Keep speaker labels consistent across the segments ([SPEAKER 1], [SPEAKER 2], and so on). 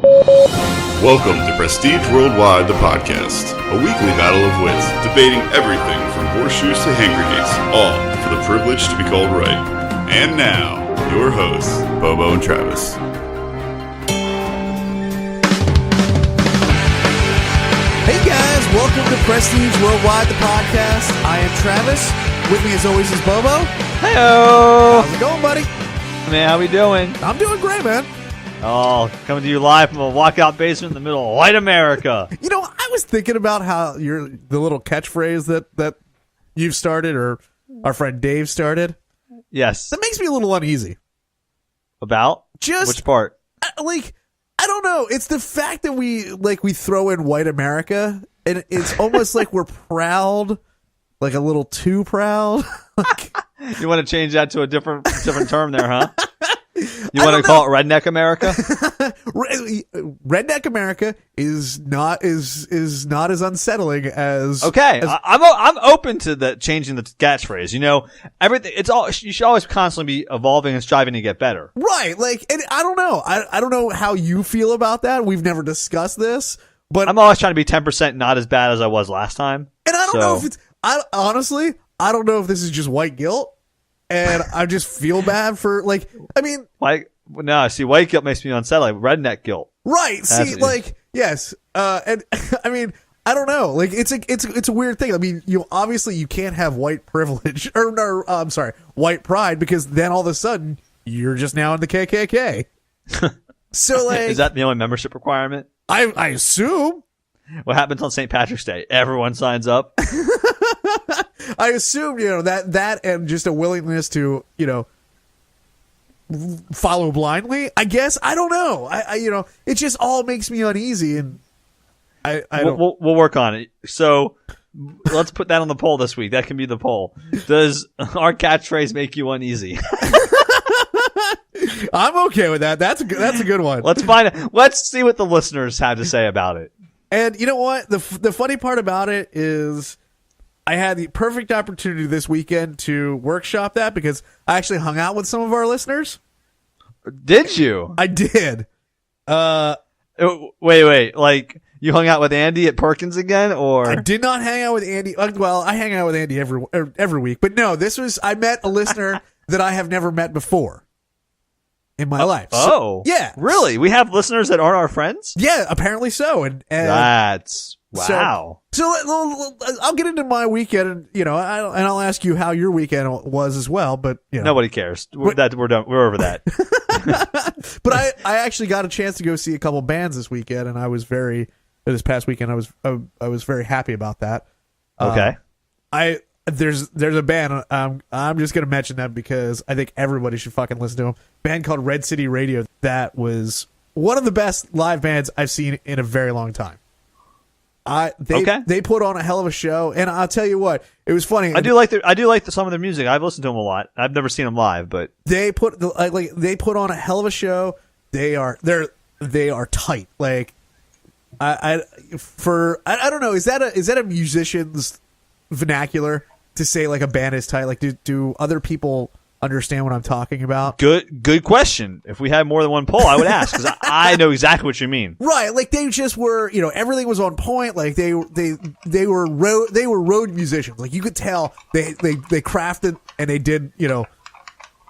[SPEAKER 1] Welcome to Prestige Worldwide, the podcast, a weekly battle of wits, debating everything from horseshoes to hand grenades, all for the privilege to be called right. And now, your hosts, Bobo and Travis.
[SPEAKER 2] Hey guys, welcome to Prestige Worldwide, the podcast. I am Travis. With me as always is Bobo.
[SPEAKER 3] Heyo!
[SPEAKER 2] How's it going, buddy?
[SPEAKER 3] Man, how we doing?
[SPEAKER 2] I'm doing great, man.
[SPEAKER 3] Oh, coming to you live from a walkout basement in the middle of white America.
[SPEAKER 2] You know, I was thinking about how the little catchphrase that you've started, or our friend Dave started.
[SPEAKER 3] Yes.
[SPEAKER 2] That makes me a little uneasy.
[SPEAKER 3] About?
[SPEAKER 2] Just
[SPEAKER 3] which part?
[SPEAKER 2] I don't know. It's the fact that we throw in white America, and it's almost like we're proud, like a little too proud.
[SPEAKER 3] You want to change that to a different term there, huh? You want to call it Redneck America?
[SPEAKER 2] Redneck America is not as unsettling as
[SPEAKER 3] okay. I'm open to changing the catchphrase. You know, everything. It's all you should always constantly be evolving and striving to get better.
[SPEAKER 2] Right. And I don't know. I don't know how you feel about that. We've never discussed this, but
[SPEAKER 3] I'm always trying to be 10% not as bad as I was last time.
[SPEAKER 2] And I don't know if it's. Honestly, I don't know if this is just white guilt. And I just feel bad for, white guilt makes me unsettling. Redneck guilt. Right. Yes. And I mean, I don't know. It's a weird thing. I mean, obviously you can't have white privilege white pride, because then all of a sudden you're just now in the KKK. So
[SPEAKER 3] is that the only membership requirement?
[SPEAKER 2] I assume.
[SPEAKER 3] What happens on St. Patrick's Day? Everyone signs up.
[SPEAKER 2] I assume, that and just a willingness to, follow blindly, I guess. I don't know. It just all makes me uneasy, and
[SPEAKER 3] we'll work on it. So let's put that on the poll this week. That can be the poll. Does our catchphrase make you uneasy?
[SPEAKER 2] I'm okay with that. That's a good one.
[SPEAKER 3] Let's see what the listeners have to say about it.
[SPEAKER 2] And you know what? The funny part about it is, I had the perfect opportunity this weekend to workshop that, because I actually hung out with some of our listeners.
[SPEAKER 3] Did you?
[SPEAKER 2] I did.
[SPEAKER 3] Wait. Like, you hung out with Andy at Perkins again, or?
[SPEAKER 2] I did not hang out with Andy. Well, I hang out with Andy every week. But no, I met a listener that I have never met before in my life.
[SPEAKER 3] Oh.
[SPEAKER 2] Yeah.
[SPEAKER 3] Really? We have listeners that aren't our friends?
[SPEAKER 2] Yeah, apparently so. And
[SPEAKER 3] that's... Wow.
[SPEAKER 2] So I'll get into my weekend, and I'll ask you how your weekend was as well. But
[SPEAKER 3] nobody cares. We're done. We're over that.
[SPEAKER 2] But I actually got a chance to go see a couple bands this weekend, and this past weekend I was very happy about that.
[SPEAKER 3] Okay.
[SPEAKER 2] There's a band, I'm just gonna mention them because I think everybody should fucking listen to them. Band called Red City Radio. That was one of the best live bands I've seen in a very long time. They put on a hell of a show, and I'll tell you what, it was funny.
[SPEAKER 3] I do like some of their music. I've listened to them a lot. I've never seen them live, but
[SPEAKER 2] they put on a hell of a show. They are tight. I don't know. Is that a musician's vernacular to say like a band is tight? Like, do other people understand what I'm talking about?
[SPEAKER 3] Good question. If we had more than one poll, I would ask, because I know exactly what you mean.
[SPEAKER 2] Right, like they just were, everything was on point. Like they were road musicians. Like you could tell they crafted, and they did,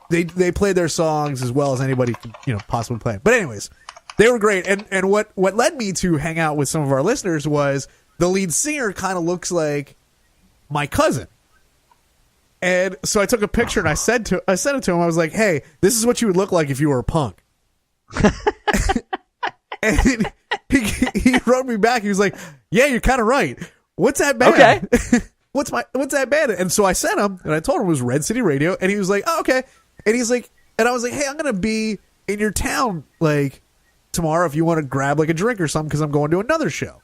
[SPEAKER 2] they played their songs as well as anybody could, possibly play. But anyways, they were great. And what led me to hang out with some of our listeners was the lead singer kind of looks like my cousin. And so I took a picture and I sent it to him. I was like, "Hey, this is what you would look like if you were a punk." And he wrote me back. He was like, "Yeah, you're kind of right. What's that band? Okay. What's that band?" And so I sent him, and I told him it was Red City Radio, and he was like, "Oh, okay." And he's like, and I was like, "Hey, I'm gonna be in your town like tomorrow if you want to grab like a drink or something, because I'm going to another show."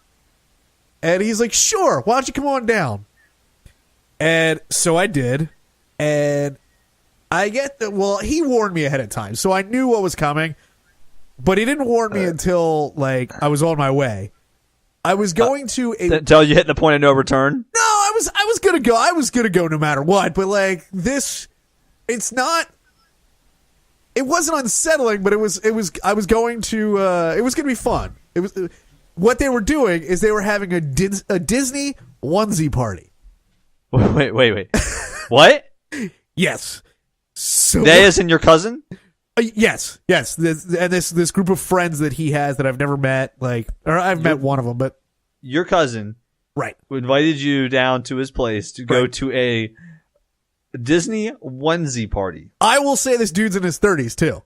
[SPEAKER 2] And he's like, "Sure. Why don't you come on down?" And so I did, and he warned me ahead of time, so I knew what was coming, but he didn't warn me until, I was on my way. I was going to
[SPEAKER 3] until you hit the point of no return?
[SPEAKER 2] No, I was gonna go. I was gonna go no matter what, but, it's not... it wasn't unsettling, but it was I was going to it was going to be fun. It was what they were doing is they were having a Disney onesie party.
[SPEAKER 3] Wait. What?
[SPEAKER 2] Yes. So
[SPEAKER 3] they as in your cousin?
[SPEAKER 2] Yes. This group of friends that he has that I've never met, or I've met one of them, but
[SPEAKER 3] your cousin,
[SPEAKER 2] right,
[SPEAKER 3] invited you down to his place to go to a Disney onesie party.
[SPEAKER 2] I will say this dude's in his 30s too.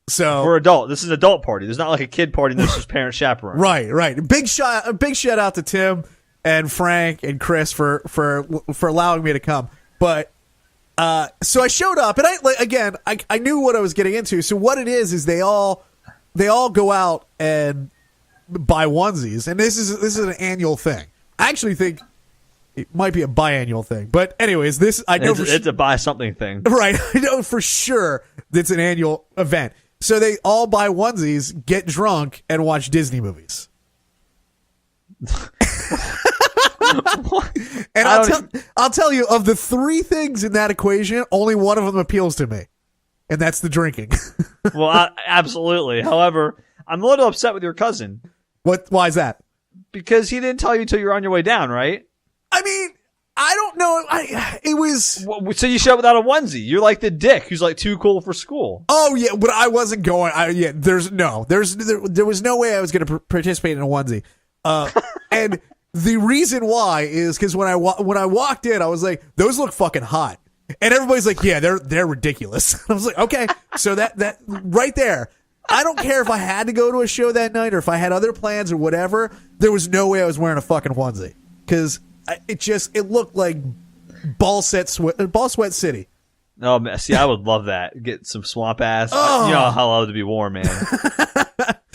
[SPEAKER 2] So
[SPEAKER 3] for adult, this is an adult party. There's not like a kid party. There's just parent chaperone.
[SPEAKER 2] Right. Big shout out to Tim and Frank and Chris for allowing me to come. But so I showed up, and I knew what I was getting into. So what it is they all go out and buy onesies, and this is an annual thing. I actually think it might be a biannual thing, but anyways, it's
[SPEAKER 3] a buy something thing,
[SPEAKER 2] right? I know for sure it's an annual event. So they all buy onesies, get drunk, and watch Disney movies. And I'll tell you, of the three things in that equation, only one of them appeals to me, and that's the drinking.
[SPEAKER 3] Well, absolutely. However, I'm a little upset with your cousin.
[SPEAKER 2] Why is that?
[SPEAKER 3] Because he didn't tell you till you're on your way down, right?
[SPEAKER 2] I mean, I don't know. It was.
[SPEAKER 3] So you showed up without a onesie. You're like the dick who's like too cool for school.
[SPEAKER 2] Oh yeah, but I wasn't going. There was no way I was going to participate in a onesie. And the reason why is because when I walked in, I was like, those look fucking hot, and everybody's like, yeah, they're ridiculous. I was like, okay, so that right there. I don't care if I had to go to a show that night or if I had other plans or whatever. There was no way I was wearing a fucking onesie because it looked like ball sweat city.
[SPEAKER 3] Oh, see, I would love that. Get some swamp ass.
[SPEAKER 2] Oh.
[SPEAKER 3] You know how I love to be warm, man.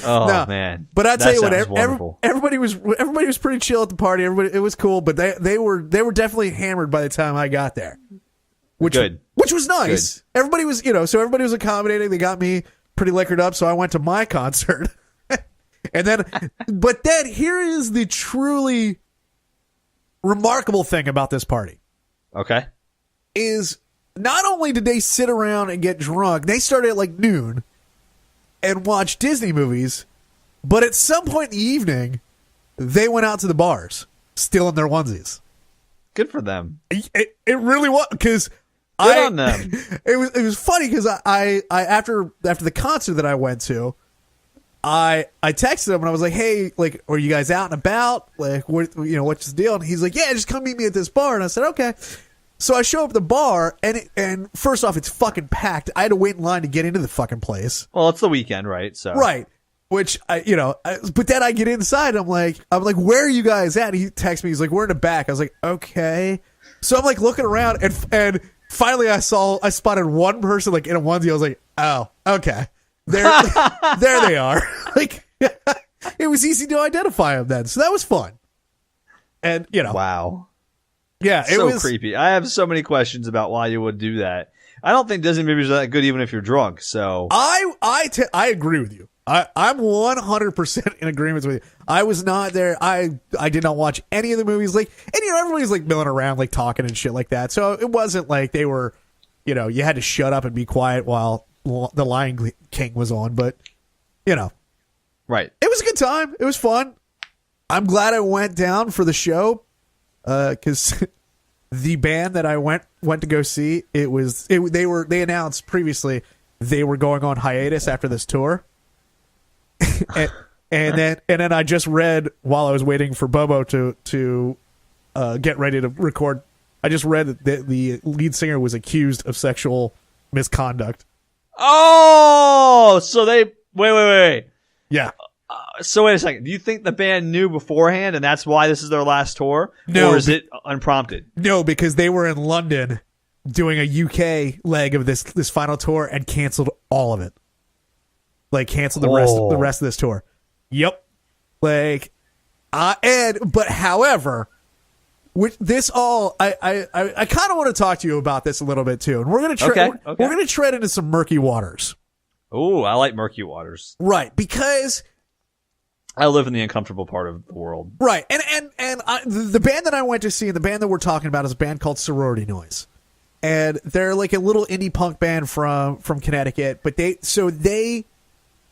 [SPEAKER 3] Oh
[SPEAKER 2] no,
[SPEAKER 3] man!
[SPEAKER 2] But I tell you what,
[SPEAKER 3] everybody
[SPEAKER 2] everybody was pretty chill at the party. Everybody, it was cool, but they were definitely hammered by the time I got there. Which was nice. Good. Everybody was, so everybody was accommodating. They got me pretty liquored up, so I went to my concert. But then here is the truly remarkable thing about this party.
[SPEAKER 3] Okay.
[SPEAKER 2] Is not only did they sit around and get drunk, they started at like noon and watch Disney movies, but at some point in the evening, they went out to the bars, still in their onesies.
[SPEAKER 3] Good for them.
[SPEAKER 2] It really was, because
[SPEAKER 3] on them.
[SPEAKER 2] It was funny because I after the concert that I went to, I texted him and I was like, hey, like, are you guys out and about? Like, what's the deal? And he's like, yeah, just come meet me at this bar. And I said, okay. So I show up at the bar, and first off, it's fucking packed. I had to wait in line to get into the fucking place.
[SPEAKER 3] Well, it's the weekend, right? So
[SPEAKER 2] right, which but then I get inside, and I'm like, where are you guys at? And he texts me, he's like, we're in the back. I was like, okay. So I'm like looking around, and finally I spotted one person like in a onesie. I was like, oh, okay, there they are. Like, it was easy to identify them then, so that was fun. And
[SPEAKER 3] wow.
[SPEAKER 2] Yeah, it was
[SPEAKER 3] creepy. I have so many questions about why you would do that. I don't think Disney movies are that good, even if you're drunk. So
[SPEAKER 2] I agree with you. I'm 100% in agreement with you. I was not there. I did not watch any of the movies. Like, and everybody's like milling around, like talking and shit like that. So it wasn't like they were, you had to shut up and be quiet while the Lion King was on. But
[SPEAKER 3] right,
[SPEAKER 2] it was a good time. It was fun. I'm glad I went down for the show. Because the band that I went to go see, they announced previously they were going on hiatus after this tour, and then I just read while I was waiting for Bobo to get ready to record. I just read that the lead singer was accused of sexual misconduct.
[SPEAKER 3] Oh, so they wait.
[SPEAKER 2] Yeah.
[SPEAKER 3] So wait a second. Do you think the band knew beforehand and that's why this is their last tour?
[SPEAKER 2] No.
[SPEAKER 3] Or is it unprompted?
[SPEAKER 2] No, because they were in London doing a UK leg of this final tour and canceled all of it. Like, canceled the rest of this tour. Yep. Like, but however, with this all, I kind of want to talk to you about this a little bit too. And we're going to we're going to tread into some murky waters.
[SPEAKER 3] Ooh, I like murky waters.
[SPEAKER 2] Right, because
[SPEAKER 3] I live in the uncomfortable part of the world.
[SPEAKER 2] Right. And the band that I went to see, and the band that we're talking about, is a band called Sorority Noise. and they're like a little indie punk band from Connecticut. But they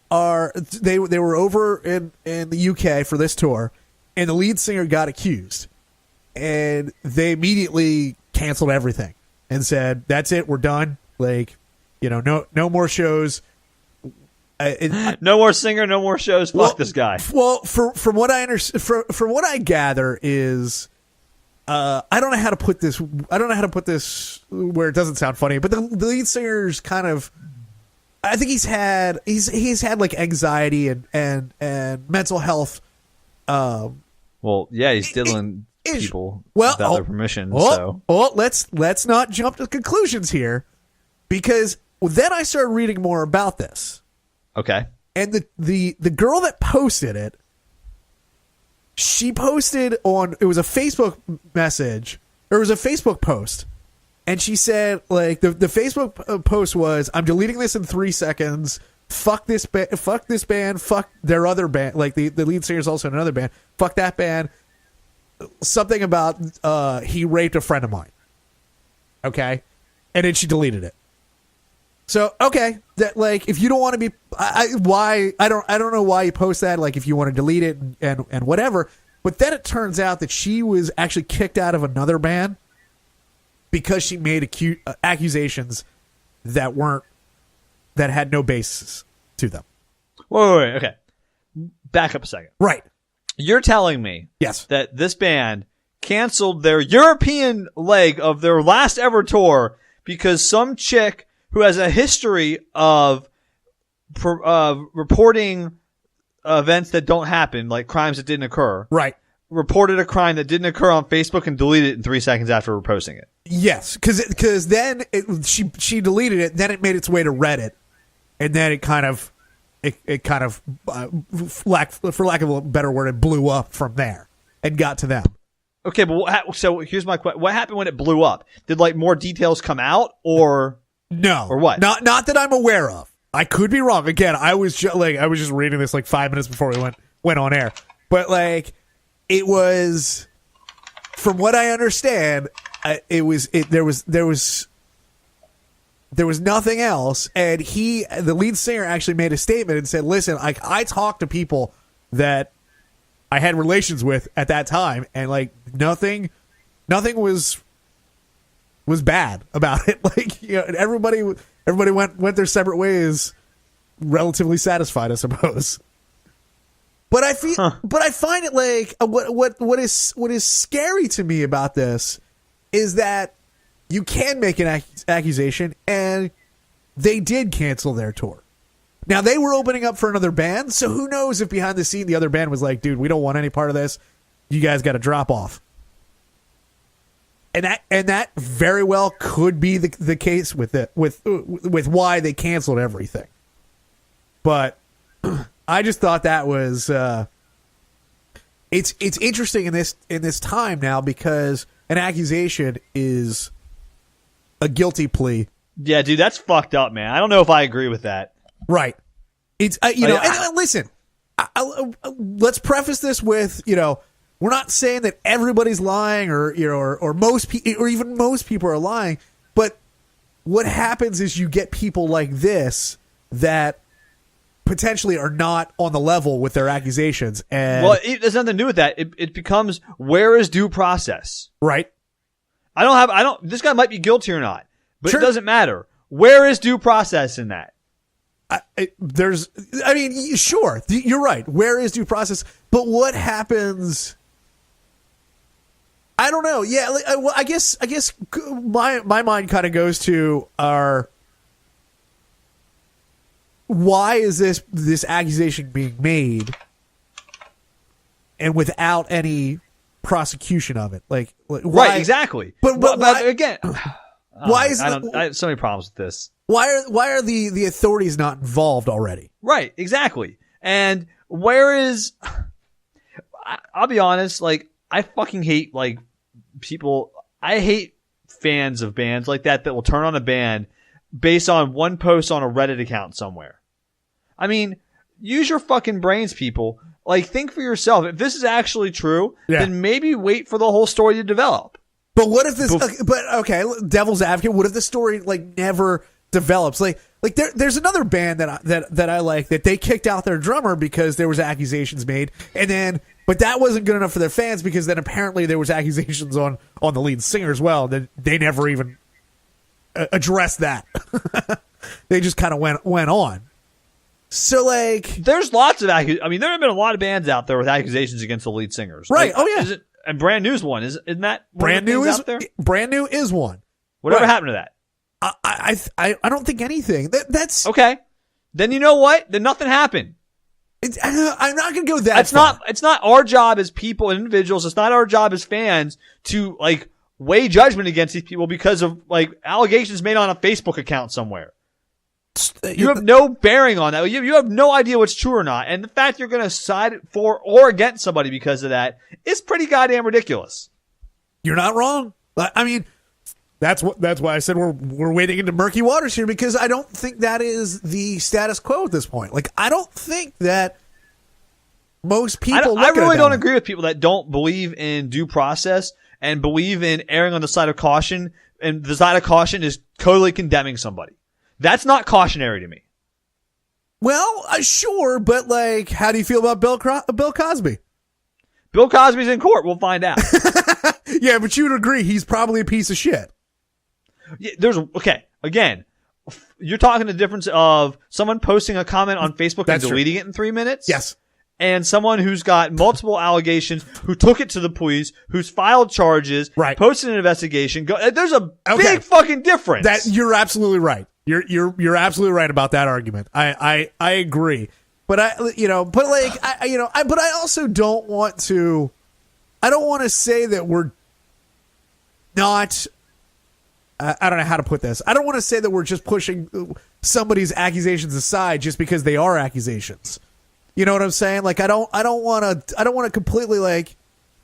[SPEAKER 2] were over in the UK for this tour, and the lead singer got accused, and they immediately canceled everything and said, "That's it, we're done. Like, no more shows."
[SPEAKER 3] No more singer, no more shows. Fuck this guy.
[SPEAKER 2] Well, from what I understand, from what I gather is, I don't know how to put this. I don't know how to put this where it doesn't sound funny. But the lead singer's kind of, I think he's had like anxiety and mental health.
[SPEAKER 3] Well, yeah, he's stealing people without their permission.
[SPEAKER 2] Let's not jump to conclusions here, because then I started reading more about this.
[SPEAKER 3] Okay.
[SPEAKER 2] And the girl that posted it, she posted it was a Facebook message, or it was a Facebook post, and she said, like, the Facebook post was, "I'm deleting this in 3 seconds. Fuck this band, fuck their other band." Like, the lead singer is also in another band. Fuck that band. Something about he raped a friend of mine. Okay? And then she deleted it. So, okay, that, like, if you don't want to be, I don't know why you post that, like, if you want to delete it and whatever, but then it turns out that she was actually kicked out of another band because she made accusations that had no basis to them.
[SPEAKER 3] Wait, okay. Back up a second.
[SPEAKER 2] Right.
[SPEAKER 3] You're telling me
[SPEAKER 2] yes,
[SPEAKER 3] that this band canceled their European leg of their last ever tour because some chick who has a history of reporting events that don't happen, like crimes that didn't occur.
[SPEAKER 2] Right.
[SPEAKER 3] Reported a crime that didn't occur on Facebook and deleted it in 3 seconds after posting it.
[SPEAKER 2] Yes, because then she deleted it, then it made its way to Reddit, and then it kind of for lack of a better word, it blew up from there and got to them.
[SPEAKER 3] Okay, but so here's my question: what happened when it blew up? Did, like, more details come out, or?
[SPEAKER 2] No.
[SPEAKER 3] Or what?
[SPEAKER 2] Not that I'm aware of. I could be wrong. Again, I was just reading this like 5 minutes before we went on air. But, like, it was, from what I understand, there was nothing else, and the lead singer actually made a statement and said, "Listen, I talked to people that I had relations with at that time, and, like, nothing was bad about it." Like, everybody went their separate ways, relatively satisfied, I suppose. But I find it like what is scary to me about this is that you can make an accusation, and they did cancel their tour. Now, they were opening up for another band, so who knows if behind the scene the other band was like, "Dude, we don't want any part of this. You guys got to drop off." And that very well could be the case with why they canceled everything. But I just thought that was it's interesting in this time now, because an accusation is a guilty plea.
[SPEAKER 3] Yeah, dude, that's fucked up, man. I don't know if I agree with that.
[SPEAKER 2] Right. It's and listen, let's preface this with, we're not saying that everybody's lying, or most people, or even most people are lying. But what happens is you get people like this that potentially are not on the level with their accusations. And
[SPEAKER 3] well, it has nothing to do with that. It becomes, where is due process?
[SPEAKER 2] Right.
[SPEAKER 3] This guy might be guilty or not, but
[SPEAKER 2] sure.
[SPEAKER 3] It doesn't matter. Where is due process in that?
[SPEAKER 2] Sure, you're right. Where is due process? But what happens? I don't know. Yeah, well, I guess my mind kind of goes to why is this accusation being made, and without any prosecution of it? Like why,
[SPEAKER 3] right, exactly.
[SPEAKER 2] But
[SPEAKER 3] why, again,
[SPEAKER 2] why is
[SPEAKER 3] I have so many problems with this.
[SPEAKER 2] Why are the authorities not involved already?
[SPEAKER 3] Right, exactly. And where is? I'll be honest. Like, I fucking hate, like, people. I hate fans of bands like that will turn on a band based on one post on a Reddit account somewhere. I mean, use your fucking brains, people. Like, think for yourself. If this is actually true, then maybe wait for the whole story to develop.
[SPEAKER 2] But what if this? Okay, devil's advocate. What if the story never develops? There's another band that I like that they kicked out their drummer because there was accusations made, but that wasn't good enough for their fans because then apparently there was accusations on the lead singer as well. That they never even addressed that. They just kind of went on. So
[SPEAKER 3] there's lots of there have been a lot of bands out there with accusations against the lead singers,
[SPEAKER 2] right? Oh yeah,
[SPEAKER 3] and Brand New's one isn't that
[SPEAKER 2] Brand New is
[SPEAKER 3] out there?
[SPEAKER 2] Brand New is one.
[SPEAKER 3] Whatever happened to that?
[SPEAKER 2] I don't think anything. That's
[SPEAKER 3] okay. Then you know what? Then nothing happened.
[SPEAKER 2] I'm not going to go that far.
[SPEAKER 3] It's not our job as people and individuals. It's not our job as fans to weigh judgment against these people because of allegations made on a Facebook account somewhere. You have no bearing on that. You have no idea what's true or not. And the fact you're going to side for or against somebody because of that is pretty goddamn ridiculous.
[SPEAKER 2] You're not wrong. I mean, that's why I said we're wading into murky waters here, because I don't think that is the status quo at this point. I don't think that most people.
[SPEAKER 3] I really don't agree with people that don't believe in due process and believe in erring on the side of caution. And the side of caution is totally condemning somebody. That's not cautionary to me.
[SPEAKER 2] Well, sure, but how do you feel about Bill Cosby?
[SPEAKER 3] Bill Cosby's in court. We'll find out.
[SPEAKER 2] Yeah, but you would agree he's probably a piece of shit.
[SPEAKER 3] Yeah, again, you're talking the difference of someone posting a comment on Facebook and deleting it in 3 minutes.
[SPEAKER 2] Yes.
[SPEAKER 3] And someone who's got multiple allegations, who took it to the police, who's filed charges, posted an investigation. There's a big fucking difference.
[SPEAKER 2] That you're absolutely right. You're absolutely right about that argument. I agree. But I also don't want to. I don't want to say that we're not. I don't know how to put this. I don't want to say that we're just pushing somebody's accusations aside just because they are accusations. You know what I'm saying? I don't want to completely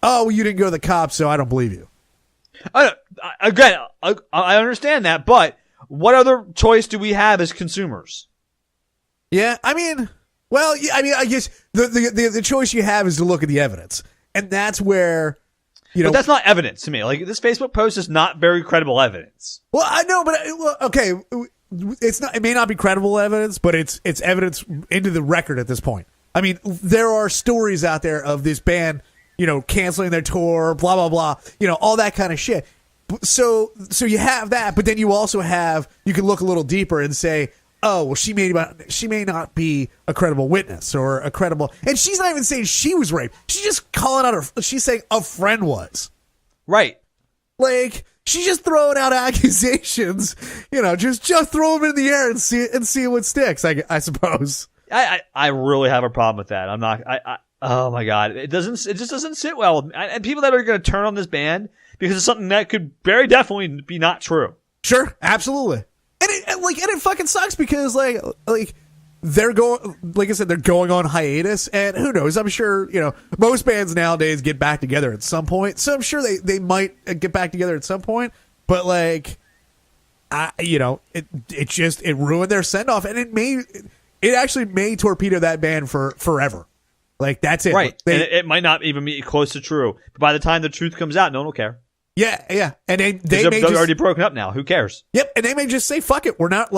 [SPEAKER 2] oh, you didn't go to the cops, so I don't believe you.
[SPEAKER 3] I understand that, but what other choice do we have as consumers?
[SPEAKER 2] Yeah, I guess the choice you have is to look at the evidence, and that's where. But
[SPEAKER 3] that's not evidence to me. This Facebook post is not very credible evidence.
[SPEAKER 2] Well, I know, but okay, it's not. It may not be credible evidence, but it's evidence into the record at this point. I mean, there are stories out there of this band, canceling their tour, blah blah blah, all that kind of shit. So you have that, but then you also have, you can look a little deeper and say, oh, well, she may not be a credible witness or a credible, and she's not even saying she was raped. She's just calling out she's saying a friend was. Right. She's just throwing out accusations, just throw them in the air and see what sticks, I suppose.
[SPEAKER 3] I really have a problem with that. I'm not, oh my God. It just doesn't sit well with me. And people that are going to turn on this band because of something that could very definitely be not true.
[SPEAKER 2] Sure. Absolutely. And it fucking sucks because they're going, like I said, they're going on hiatus, and who knows? I'm sure most bands nowadays get back together at some point, so I'm sure they might get back together at some point. But it ruined their send off, and it actually may torpedo that band for forever. That's it,
[SPEAKER 3] right? And it might not even be close to true. But by the time the truth comes out, no one will care.
[SPEAKER 2] Yeah, and
[SPEAKER 3] they're already broken up now. Who cares?
[SPEAKER 2] Yep, and they may just say, "Fuck it, we're not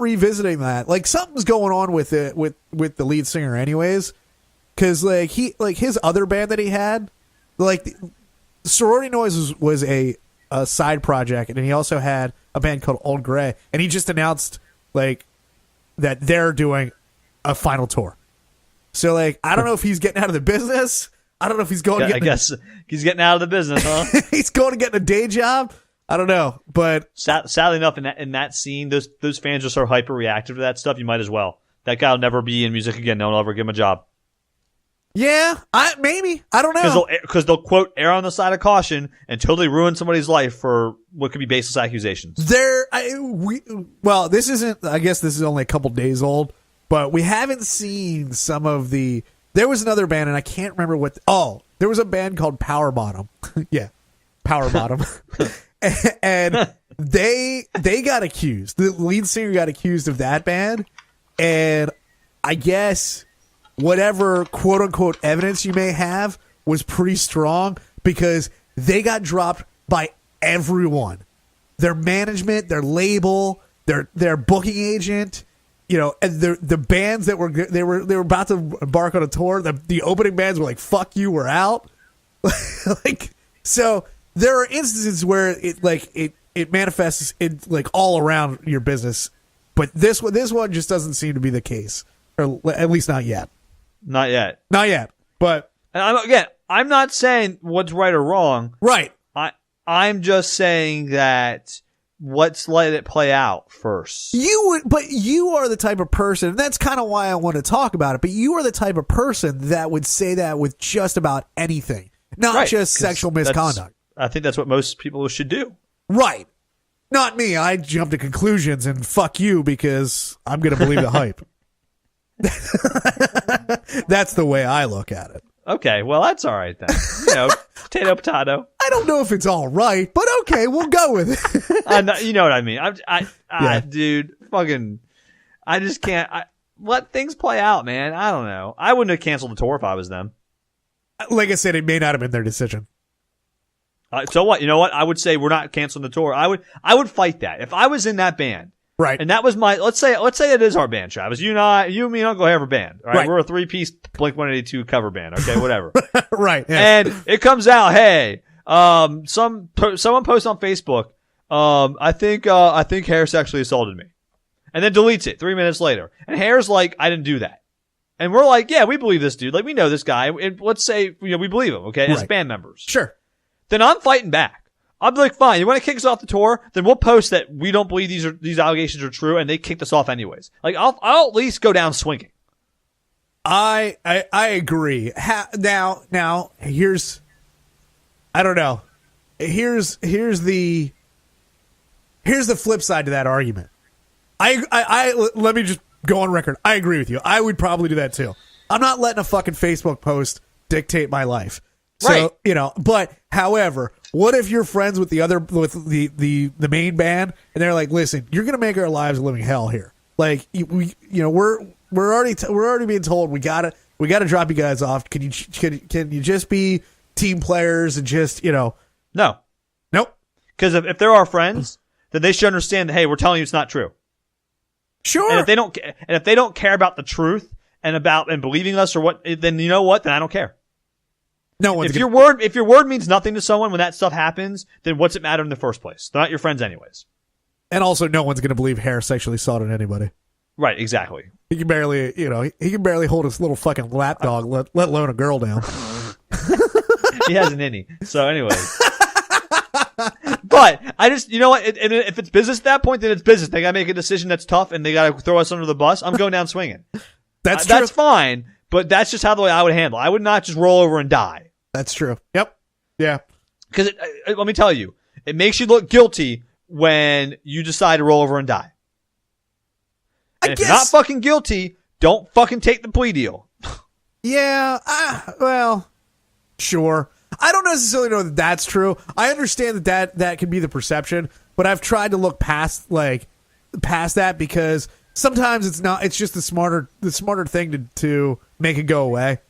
[SPEAKER 2] revisiting that." Something's going on with it with the lead singer, anyways, because his other band that he had, Sorority Noise was a side project, and then he also had a band called Old Gray, and he just announced that they're doing a final tour. So I don't know if he's getting out of the business. I don't know if he's going.
[SPEAKER 3] I guess he's getting out of the business, huh?
[SPEAKER 2] He's going to get a day job. I don't know, but
[SPEAKER 3] sadly enough, in that scene, those fans are so hyper reactive to that stuff. You might as well. That guy will never be in music again. No one will ever give him a job.
[SPEAKER 2] Yeah, maybe. I don't know.
[SPEAKER 3] Because they'll quote err on the side of caution and totally ruin somebody's life for what could be baseless accusations.
[SPEAKER 2] This isn't. I guess this is only a couple days old, but we haven't seen some of the. There was another band, and I can't remember what. There was a band called Power Bottom. Yeah, Power Bottom, and they got accused. The lead singer got accused of that band, and I guess whatever quote unquote evidence you may have was pretty strong because they got dropped by everyone. Their management, their label, their booking agent, and the bands that they were about to embark on a tour. The opening bands were like, "Fuck you, we're out." So there are instances where it manifests in like all around your business, but this one just doesn't seem to be the case, or at least not yet.
[SPEAKER 3] Not yet.
[SPEAKER 2] But
[SPEAKER 3] I'm not saying what's right or wrong.
[SPEAKER 2] Right.
[SPEAKER 3] I'm just saying that let's let it play out first.
[SPEAKER 2] But you are the type of person, and that's kind of why I want to talk about it, but you are the type of person that would say that with just about anything, not just sexual misconduct.
[SPEAKER 3] I think that's what most people should do.
[SPEAKER 2] Right. Not me. I jump to conclusions and fuck you because I'm going to believe the hype. That's the way I look at it.
[SPEAKER 3] Okay, well, that's all right then. Potato, potato.
[SPEAKER 2] I don't know if it's all right, but okay, we'll go with it.
[SPEAKER 3] You know what I mean. Dude, fucking, I just can't. Let things play out, man. I don't know. I wouldn't have canceled the tour if I was them.
[SPEAKER 2] Like I said, it may not have been their decision.
[SPEAKER 3] So what? You know what? I would say we're not canceling the tour. I would fight that if I was in that band.
[SPEAKER 2] Right.
[SPEAKER 3] And that was let's say it is our band, Travis. You and me and Uncle have a band. Right. We're a 3-piece Blink-182 cover band. Okay, whatever.
[SPEAKER 2] Right. Yes.
[SPEAKER 3] And it comes out, hey, someone posts on Facebook, I think Harris sexually assaulted me. And then deletes it 3 minutes later. And Harris like, I didn't do that. And we're like, yeah, we believe this dude. Like, we know this guy. And let's say, we believe him, okay, as band members.
[SPEAKER 2] Sure.
[SPEAKER 3] Then I'm fighting back. I'll be like, fine, you want to kick us off the tour? Then we'll post that we don't believe these allegations are true, and they kicked us off anyways. Like, I'll at least go down swinging.
[SPEAKER 2] I agree. Now here's, I don't know. Here's the flip side to that argument. I let me just go on record. I agree with you. I would probably do that too. I'm not letting a fucking Facebook post dictate my life. So,
[SPEAKER 3] right.
[SPEAKER 2] But however, what if you're friends with the main band and they're like, listen, you're going to make our lives a living hell here. Like we're already being told we got to drop you guys off. Can you just be team players and just,
[SPEAKER 3] No.
[SPEAKER 2] Nope.
[SPEAKER 3] Cuz if they're our friends, then they should understand that, hey, we're telling you it's not true.
[SPEAKER 2] Sure.
[SPEAKER 3] And if they don't care about the truth and believing us or what, then you know what? Then I don't care.
[SPEAKER 2] No one's
[SPEAKER 3] if your word means nothing to someone when that stuff happens, then what's it matter in the first place? They're not your friends anyways.
[SPEAKER 2] And also, no one's going to believe Harris sexually assaulted anybody.
[SPEAKER 3] Right, exactly.
[SPEAKER 2] He can barely hold his little fucking lap dog, let alone a girl down.
[SPEAKER 3] He has an innie. So anyway. But I just, you know what? If it's business at that point, then it's business. They got to make a decision that's tough, and they got to throw us under the bus. I'm going down swinging.
[SPEAKER 2] That's true.
[SPEAKER 3] That's fine. But that's just how the way I would handle it. I would not just roll over and die.
[SPEAKER 2] That's true. Yep. Yeah.
[SPEAKER 3] Because let me tell you, it makes you look guilty when you decide to roll over and die. And if you're not fucking guilty, don't fucking take the plea deal.
[SPEAKER 2] Yeah. Well, sure. I don't necessarily know that that's true. I understand that can be the perception, but I've tried to look past that because sometimes it's not. It's just the smarter thing to make it go away.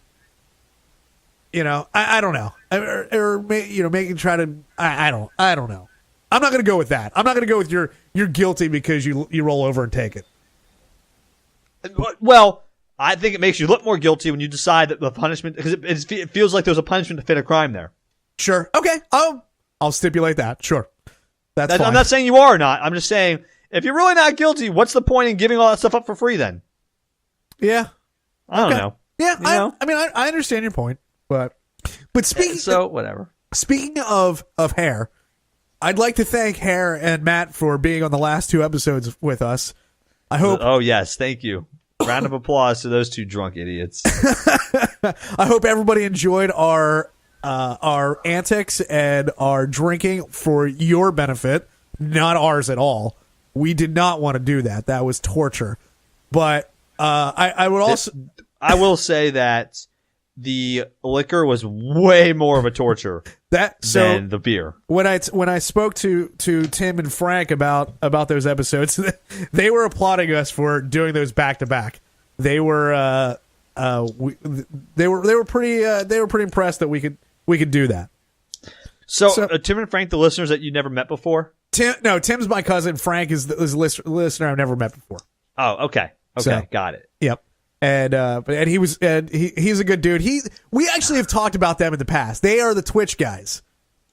[SPEAKER 2] I don't know, or making try to. I don't know. I'm not going to go with that. I'm not going to go with you're guilty because you roll over and take it.
[SPEAKER 3] Well, I think it makes you look more guilty when you decide that the punishment, because it feels like there's a punishment to fit a crime there.
[SPEAKER 2] Sure. Okay. I'll stipulate that. Sure. That's fine.
[SPEAKER 3] I'm not saying you are or not. I'm just saying, if you're really not guilty, what's the point in giving all that stuff up for free then?
[SPEAKER 2] Yeah.
[SPEAKER 3] I don't know.
[SPEAKER 2] Yeah. I understand your point, but speaking.
[SPEAKER 3] So whatever.
[SPEAKER 2] Speaking of hair, I'd like to thank Hair and Matt for being on the last 2 episodes with us. I hope.
[SPEAKER 3] Oh yes, thank you. Round of applause to those 2 drunk idiots.
[SPEAKER 2] I hope everybody enjoyed our antics and our drinking for your benefit, not ours at all. We did not want to do that. That was torture. But I would also.
[SPEAKER 3] I will say that the liquor was way more of a torture than the beer.
[SPEAKER 2] When I spoke to Tim and Frank about those episodes, they were applauding us for doing those back to back. They were pretty impressed that we could do that.
[SPEAKER 3] So Tim and Frank, the listeners that you never met before?
[SPEAKER 2] Tim's my cousin. Frank is the listener I've never met before.
[SPEAKER 3] Oh, okay. Okay, got it.
[SPEAKER 2] Yep. And he's a good dude. We actually have talked about them in the past. They are the Twitch guys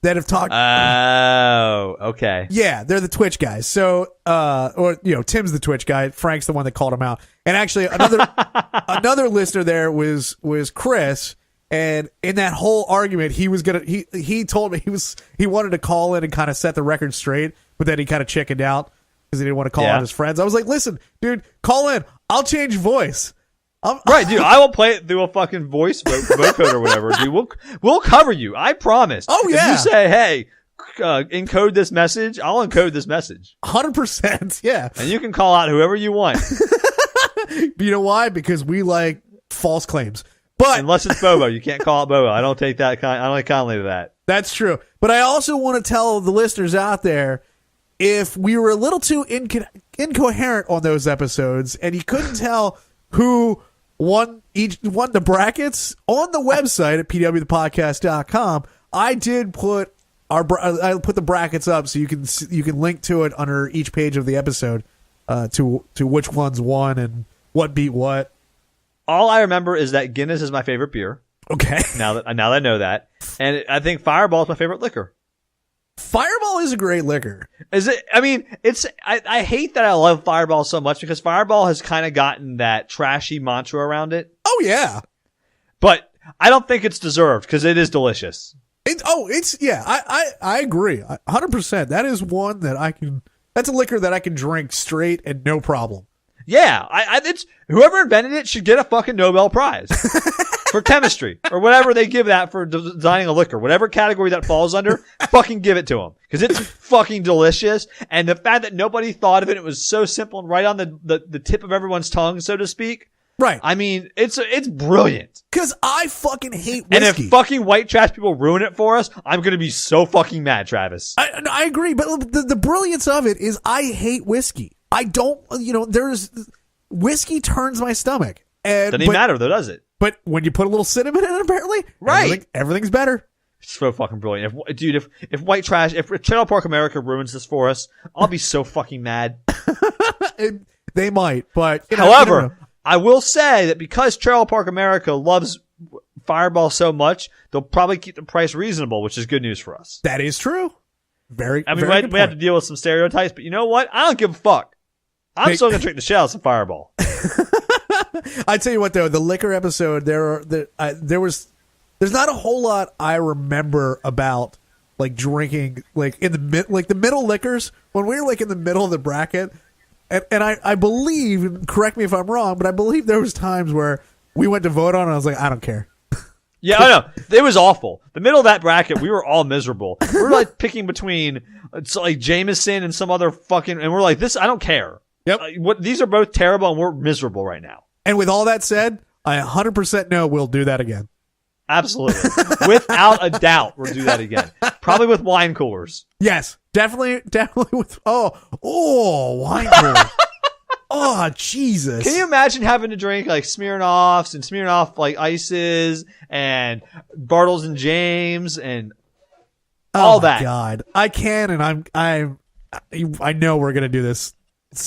[SPEAKER 2] that have talked.
[SPEAKER 3] Oh, okay.
[SPEAKER 2] Yeah, they're the Twitch guys. So, Tim's the Twitch guy. Frank's the one that called him out. And actually, another listener there was Chris. And in that whole argument, he told me he wanted to call in and kind of set the record straight, but then he kind of chickened out because he didn't want to call out his friends. I was like, listen, dude, call in. I'll change voice.
[SPEAKER 3] Right, dude. I will play it through a fucking voice vote code or whatever, dude. We'll cover you. I promise.
[SPEAKER 2] Oh yeah.
[SPEAKER 3] If you say, hey, encode this message, I'll encode this message.
[SPEAKER 2] 100%. Yeah.
[SPEAKER 3] And you can call out whoever you want.
[SPEAKER 2] You know why? Because we like false claims. But
[SPEAKER 3] unless it's Bobo, you can't call it Bobo. I don't take that. I don't take kindly to that.
[SPEAKER 2] That's true. But I also want to tell the listeners out there, if we were a little too incoherent on those episodes, and you couldn't tell who won the brackets on the website at pwthepodcast.com, I did put the brackets up so you can link to it under each page of the episode to which ones won and what beat what.
[SPEAKER 3] All I remember is that Guinness is my favorite beer.
[SPEAKER 2] Okay.
[SPEAKER 3] Now that I know that, and I think Fireball is my favorite liquor.
[SPEAKER 2] Fireball is a great liquor.
[SPEAKER 3] Is it? I mean, I hate that I love Fireball so much because Fireball has kind of gotten that trashy mantra around it.
[SPEAKER 2] Oh yeah.
[SPEAKER 3] But I don't think it's deserved because it is delicious.
[SPEAKER 2] I agree. 100%. That is one that that's a liquor that I can drink straight and no problem.
[SPEAKER 3] Yeah, it's whoever invented it should get a fucking Nobel Prize for chemistry or whatever they give that for designing a liquor, whatever category that falls under. Fucking give it to them because it's fucking delicious. And the fact that nobody thought of it, it was so simple and right on the tip of everyone's tongue, so to speak.
[SPEAKER 2] Right.
[SPEAKER 3] I mean, it's brilliant.
[SPEAKER 2] Because I fucking hate whiskey.
[SPEAKER 3] And if fucking white trash people ruin it for us, I'm gonna be so fucking mad, Travis.
[SPEAKER 2] I agree, but the brilliance of it is I hate whiskey. I don't, whiskey turns my stomach.
[SPEAKER 3] Doesn't even matter though, does it?
[SPEAKER 2] But when you put a little cinnamon in it, apparently,
[SPEAKER 3] right,
[SPEAKER 2] everything's better.
[SPEAKER 3] It's so fucking brilliant. If white trash, if Trailer Park America ruins this for us, I'll be so fucking mad.
[SPEAKER 2] They might, but
[SPEAKER 3] however, I will say that because Trailer Park America loves Fireball so much, they'll probably keep the price reasonable, which is good news for us.
[SPEAKER 2] That is true. We
[SPEAKER 3] have to deal with some stereotypes, but you know what? I don't give a fuck. I'm still gonna drink the shells of Fireball.
[SPEAKER 2] I tell you what, though, the liquor episode there's not a whole lot I remember about like drinking like in the middle liquors when we were like in the middle of the bracket, and I believe, correct me if I'm wrong, but I believe there was times where we went to vote on it and I was like, I don't care.
[SPEAKER 3] Yeah, I know. It was awful. The middle of that bracket, we were all miserable. We were like picking between like Jameson and some other fucking, and we're like, this, I don't care.
[SPEAKER 2] Yep.
[SPEAKER 3] These are both terrible and we're miserable right now.
[SPEAKER 2] And with all that said, I 100% know we'll do that again.
[SPEAKER 3] Absolutely. Without a doubt, we'll do that again. Probably with wine coolers.
[SPEAKER 2] Yes. Definitely with, wine coolers. Oh, Jesus.
[SPEAKER 3] Can you imagine having to drink like Smirnoffs and Smirnoff like ices and Bartles and James and all that?
[SPEAKER 2] Oh, God. I can, and I know we're going to do this.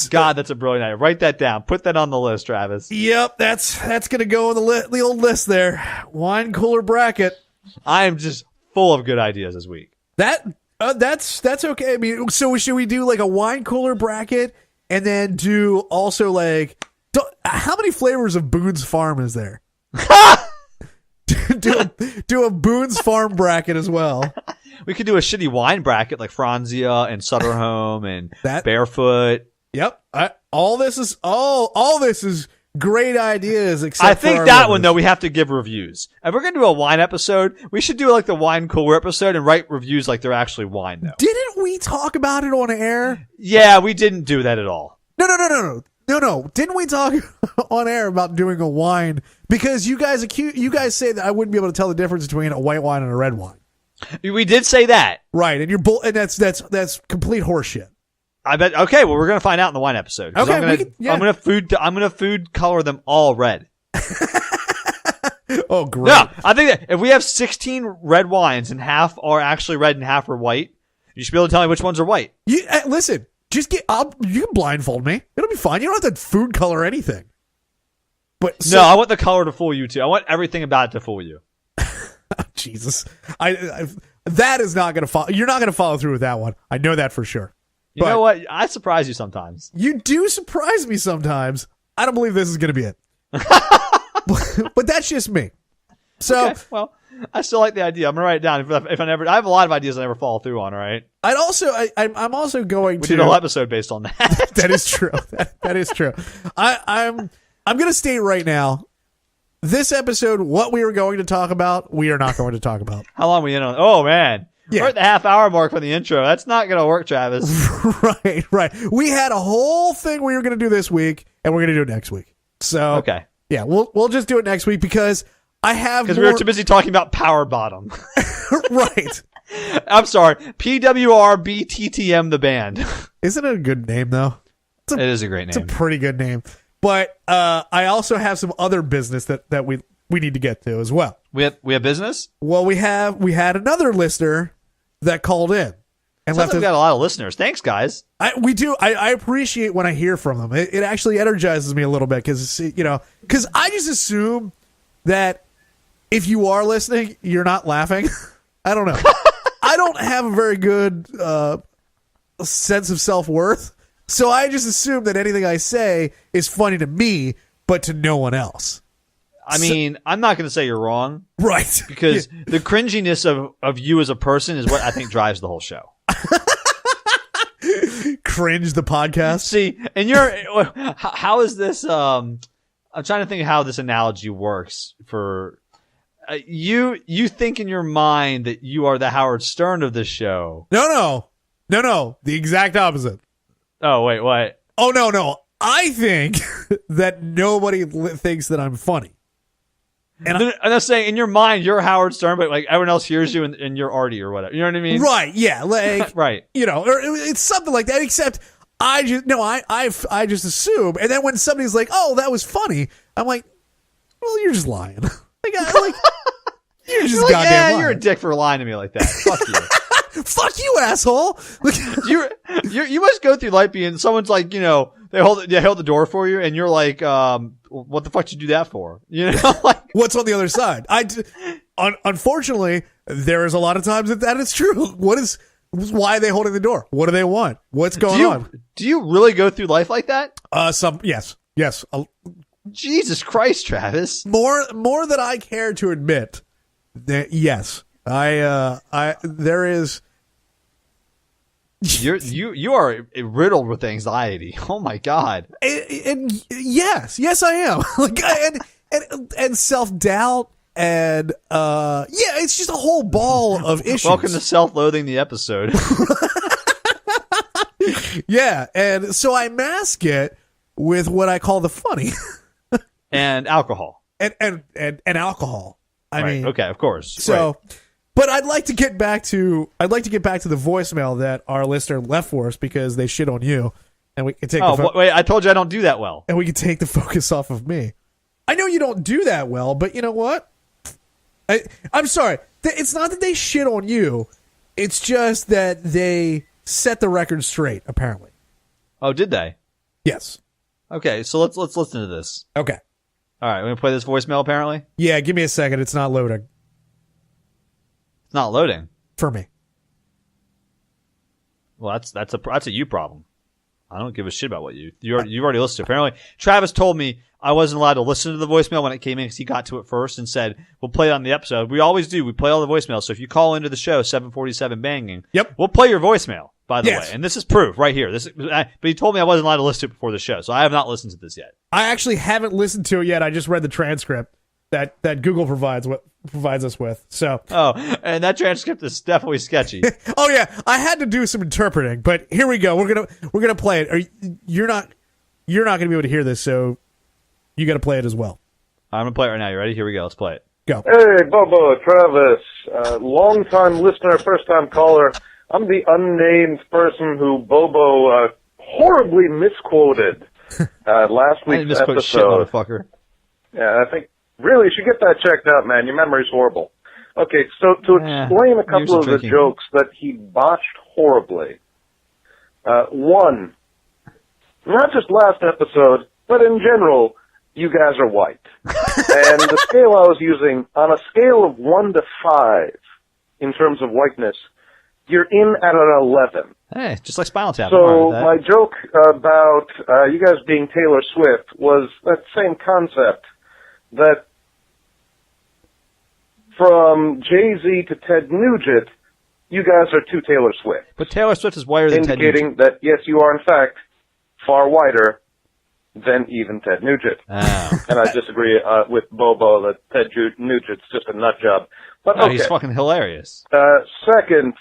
[SPEAKER 3] God, that's a brilliant idea. Write that down. Put that on the list, Travis.
[SPEAKER 2] Yep, that's going to go on the old list there. Wine cooler bracket.
[SPEAKER 3] I am just full of good ideas this week.
[SPEAKER 2] That's okay. I mean, so should we do like a wine cooler bracket and then do also like how many flavors of Boone's Farm is there? do a Boone's Farm bracket as well.
[SPEAKER 3] We could do a shitty wine bracket like Franzia and Sutter Home and Barefoot.
[SPEAKER 2] Yep. All this is great ideas. Except
[SPEAKER 3] I think that one though we have to give reviews. If we're gonna do a wine episode, we should do like the wine cooler episode and write reviews like they're actually wine though.
[SPEAKER 2] Didn't we talk about it on air?
[SPEAKER 3] Yeah, we didn't do that at all.
[SPEAKER 2] No. Didn't we talk on air about doing a wine? Because you guys say that I wouldn't be able to tell the difference between a white wine and a red wine.
[SPEAKER 3] We did say that,
[SPEAKER 2] right? And and that's complete horseshit.
[SPEAKER 3] I bet. Okay, well, we're gonna find out in the wine episode.
[SPEAKER 2] Okay,
[SPEAKER 3] I'm gonna food color them all red.
[SPEAKER 2] Oh, great.
[SPEAKER 3] No, I think that if we have 16 red wines and half are actually red and half are white, you should be able to tell me which ones are white.
[SPEAKER 2] Listen, just you can blindfold me. It'll be fine. You don't have to food color anything. But
[SPEAKER 3] No, I want the color to fool you too. I want everything about it to fool you.
[SPEAKER 2] Jesus, that is not going to follow. You're not going to follow through with that one. I know that for sure.
[SPEAKER 3] You know what? I surprise you sometimes.
[SPEAKER 2] You do surprise me sometimes. I don't believe this is going to be it. But that's just me. So,
[SPEAKER 3] okay, well, I still like the idea. I'm gonna write it down. If I never, I have a lot of ideas I never follow through on. All right.
[SPEAKER 2] I'm also going to
[SPEAKER 3] do a whole episode based on that.
[SPEAKER 2] That is true. That is true. I'm going to state right now, this episode, what we were going to talk about, we are not going to talk about.
[SPEAKER 3] How long are we in on? Oh man,
[SPEAKER 2] yeah.
[SPEAKER 3] We're at the half-hour mark for the intro. That's not gonna work, Travis.
[SPEAKER 2] Right. We had a whole thing we were going to do this week, and we're going to do it next week. So
[SPEAKER 3] okay.
[SPEAKER 2] Yeah, we'll just do it next week because we
[SPEAKER 3] were too busy talking about Power Bottom.
[SPEAKER 2] Right.
[SPEAKER 3] I'm sorry. PWRBTTM the band.
[SPEAKER 2] Isn't it a good name though?
[SPEAKER 3] It is a great name.
[SPEAKER 2] It's a pretty good name. But I also have some other business that we need to get to as well.
[SPEAKER 3] We have business?
[SPEAKER 2] Well, we had another listener that called in. And
[SPEAKER 3] we got a lot of listeners. Thanks, guys.
[SPEAKER 2] We do. I appreciate when I hear from them. It actually energizes me a little bit because I just assume that if you are listening, you're not laughing. I don't know. I don't have a very good sense of self-worth, so I just assume that anything I say is funny to me, but to no one else.
[SPEAKER 3] I mean, I'm not going to say you're wrong,
[SPEAKER 2] right?
[SPEAKER 3] Because the cringiness of you as a person is what I think drives the whole show.
[SPEAKER 2] Cringe the podcast.
[SPEAKER 3] See, and how is this? I'm trying to think of how this analogy works for you. You think in your mind that you are the Howard Stern of this show.
[SPEAKER 2] No. The exact opposite.
[SPEAKER 3] Oh wait, what?
[SPEAKER 2] Oh no. I think that nobody thinks that I'm funny. And
[SPEAKER 3] I'm saying in your mind you're Howard Stern, but like everyone else hears you and you're Artie or whatever. You know what I mean?
[SPEAKER 2] Right? Yeah. Like
[SPEAKER 3] right.
[SPEAKER 2] Or it's something like that. Except I just assume, and then when somebody's like, "Oh, that was funny," I'm like, "Well, you're just lying." You're just goddamn lying.
[SPEAKER 3] You're a dick for lying to me like that. Fuck you.
[SPEAKER 2] Fuck you, asshole.
[SPEAKER 3] You must go through life being someone's like, they hold the door for you and you're like, what the fuck did you do that for? Like
[SPEAKER 2] what's on the other side? Unfortunately, there is a lot of times that is true. Why are they holding the door? What do they want? What's going on?
[SPEAKER 3] Do you really go through life like that?
[SPEAKER 2] Yes.
[SPEAKER 3] Jesus Christ, Travis.
[SPEAKER 2] More than I care to admit. Yes. There is.
[SPEAKER 3] You are riddled with anxiety. Oh my God.
[SPEAKER 2] And yes, I am. and self-doubt and it's just a whole ball of issues.
[SPEAKER 3] Welcome to Self-Loathing the episode.
[SPEAKER 2] Yeah, and so I mask it with what I call the funny.
[SPEAKER 3] And alcohol.
[SPEAKER 2] And alcohol. I mean,
[SPEAKER 3] okay, of course.
[SPEAKER 2] So
[SPEAKER 3] right.
[SPEAKER 2] But I'd like to get back to the voicemail that our listener left for us because they shit on you, and we can take.
[SPEAKER 3] Wait! I told you I don't do that well,
[SPEAKER 2] and we can take the focus off of me. I know you don't do that well, but you know what? I'm sorry. It's not that they shit on you; it's just that they set the record straight. Apparently.
[SPEAKER 3] Oh, did they?
[SPEAKER 2] Yes.
[SPEAKER 3] Okay, so let's listen to this.
[SPEAKER 2] Okay.
[SPEAKER 3] All right, we're gonna play this voicemail. Apparently.
[SPEAKER 2] Yeah. Give me a second. It's not loading.
[SPEAKER 3] It's not loading
[SPEAKER 2] for me.
[SPEAKER 3] Well, that's a you problem. I don't give a shit about what you've already listened to. Apparently, Travis told me I wasn't allowed to listen to the voicemail when it came in because he got to it first and said we'll play it on the episode. We always do. We play all the voicemails. So if you call into the show 747 banging,
[SPEAKER 2] yep,
[SPEAKER 3] we'll play your voicemail. By the way, and this is proof right here. But he told me I wasn't allowed to listen to it before the show, so I have not listened to this yet.
[SPEAKER 2] I actually haven't listened to it yet. I just read the transcript that Google provides us with. So
[SPEAKER 3] and that transcript is definitely sketchy.
[SPEAKER 2] Oh yeah, I had to do some interpreting, but here we go. We're gonna play it. You're not gonna be able to hear this, so you got to play it as well.
[SPEAKER 3] I'm gonna play it right now. You ready? Here we go. Let's play it.
[SPEAKER 2] Go.
[SPEAKER 4] Hey, Bobo, Travis, long-time listener, first-time caller. I'm the unnamed person who Bobo horribly misquoted last week's
[SPEAKER 3] misquote
[SPEAKER 4] episode.
[SPEAKER 3] Shit, motherfucker.
[SPEAKER 4] Yeah, I think Really, you should get that checked out, man. Your memory's horrible. Okay, so to explain a couple of the jokes that he botched horribly. One, not just last episode, but in general, you guys are white. And the scale I was using, on a scale of 1 to 5, in terms of whiteness, you're in at an 11.
[SPEAKER 3] Hey, just like Spinal Tap.
[SPEAKER 4] So my joke about you guys being Taylor Swift was that same concept, that from Jay-Z to Ted Nugent, you guys are two Taylor Swift.
[SPEAKER 3] But Taylor Swift is whiter than Ted Nugent.
[SPEAKER 4] Indicating that, yes, you are, in fact, far whiter than even Ted Nugent.
[SPEAKER 3] Oh.
[SPEAKER 4] And I disagree with Bobo that Ted Nugent's just a nut job. But okay.
[SPEAKER 3] He's fucking hilarious.
[SPEAKER 4] Second,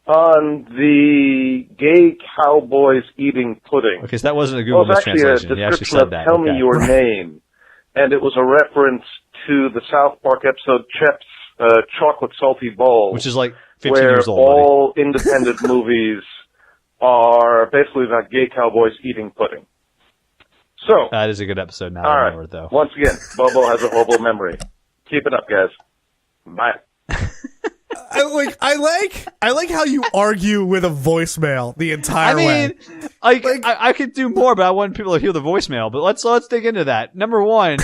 [SPEAKER 4] on the gay cowboys eating pudding.
[SPEAKER 3] Okay, so that wasn't a Google mistranslation.
[SPEAKER 4] It was actually a description of Tell Me Your Name. And it was a reference to the South Park episode Chef's Chocolate Salty Bowl.
[SPEAKER 3] Which is like 15 years old.
[SPEAKER 4] Where all independent movies are basically about gay cowboys eating pudding. So
[SPEAKER 3] that is a good episode now.
[SPEAKER 4] I
[SPEAKER 3] remember it, though.
[SPEAKER 4] Once again, Bobo has a horrible memory. Keep it up, guys. Bye.
[SPEAKER 2] I like how you argue with a voicemail the entire way.
[SPEAKER 3] I could do more, but I want people to hear the voicemail. But let's dig into that. Number one,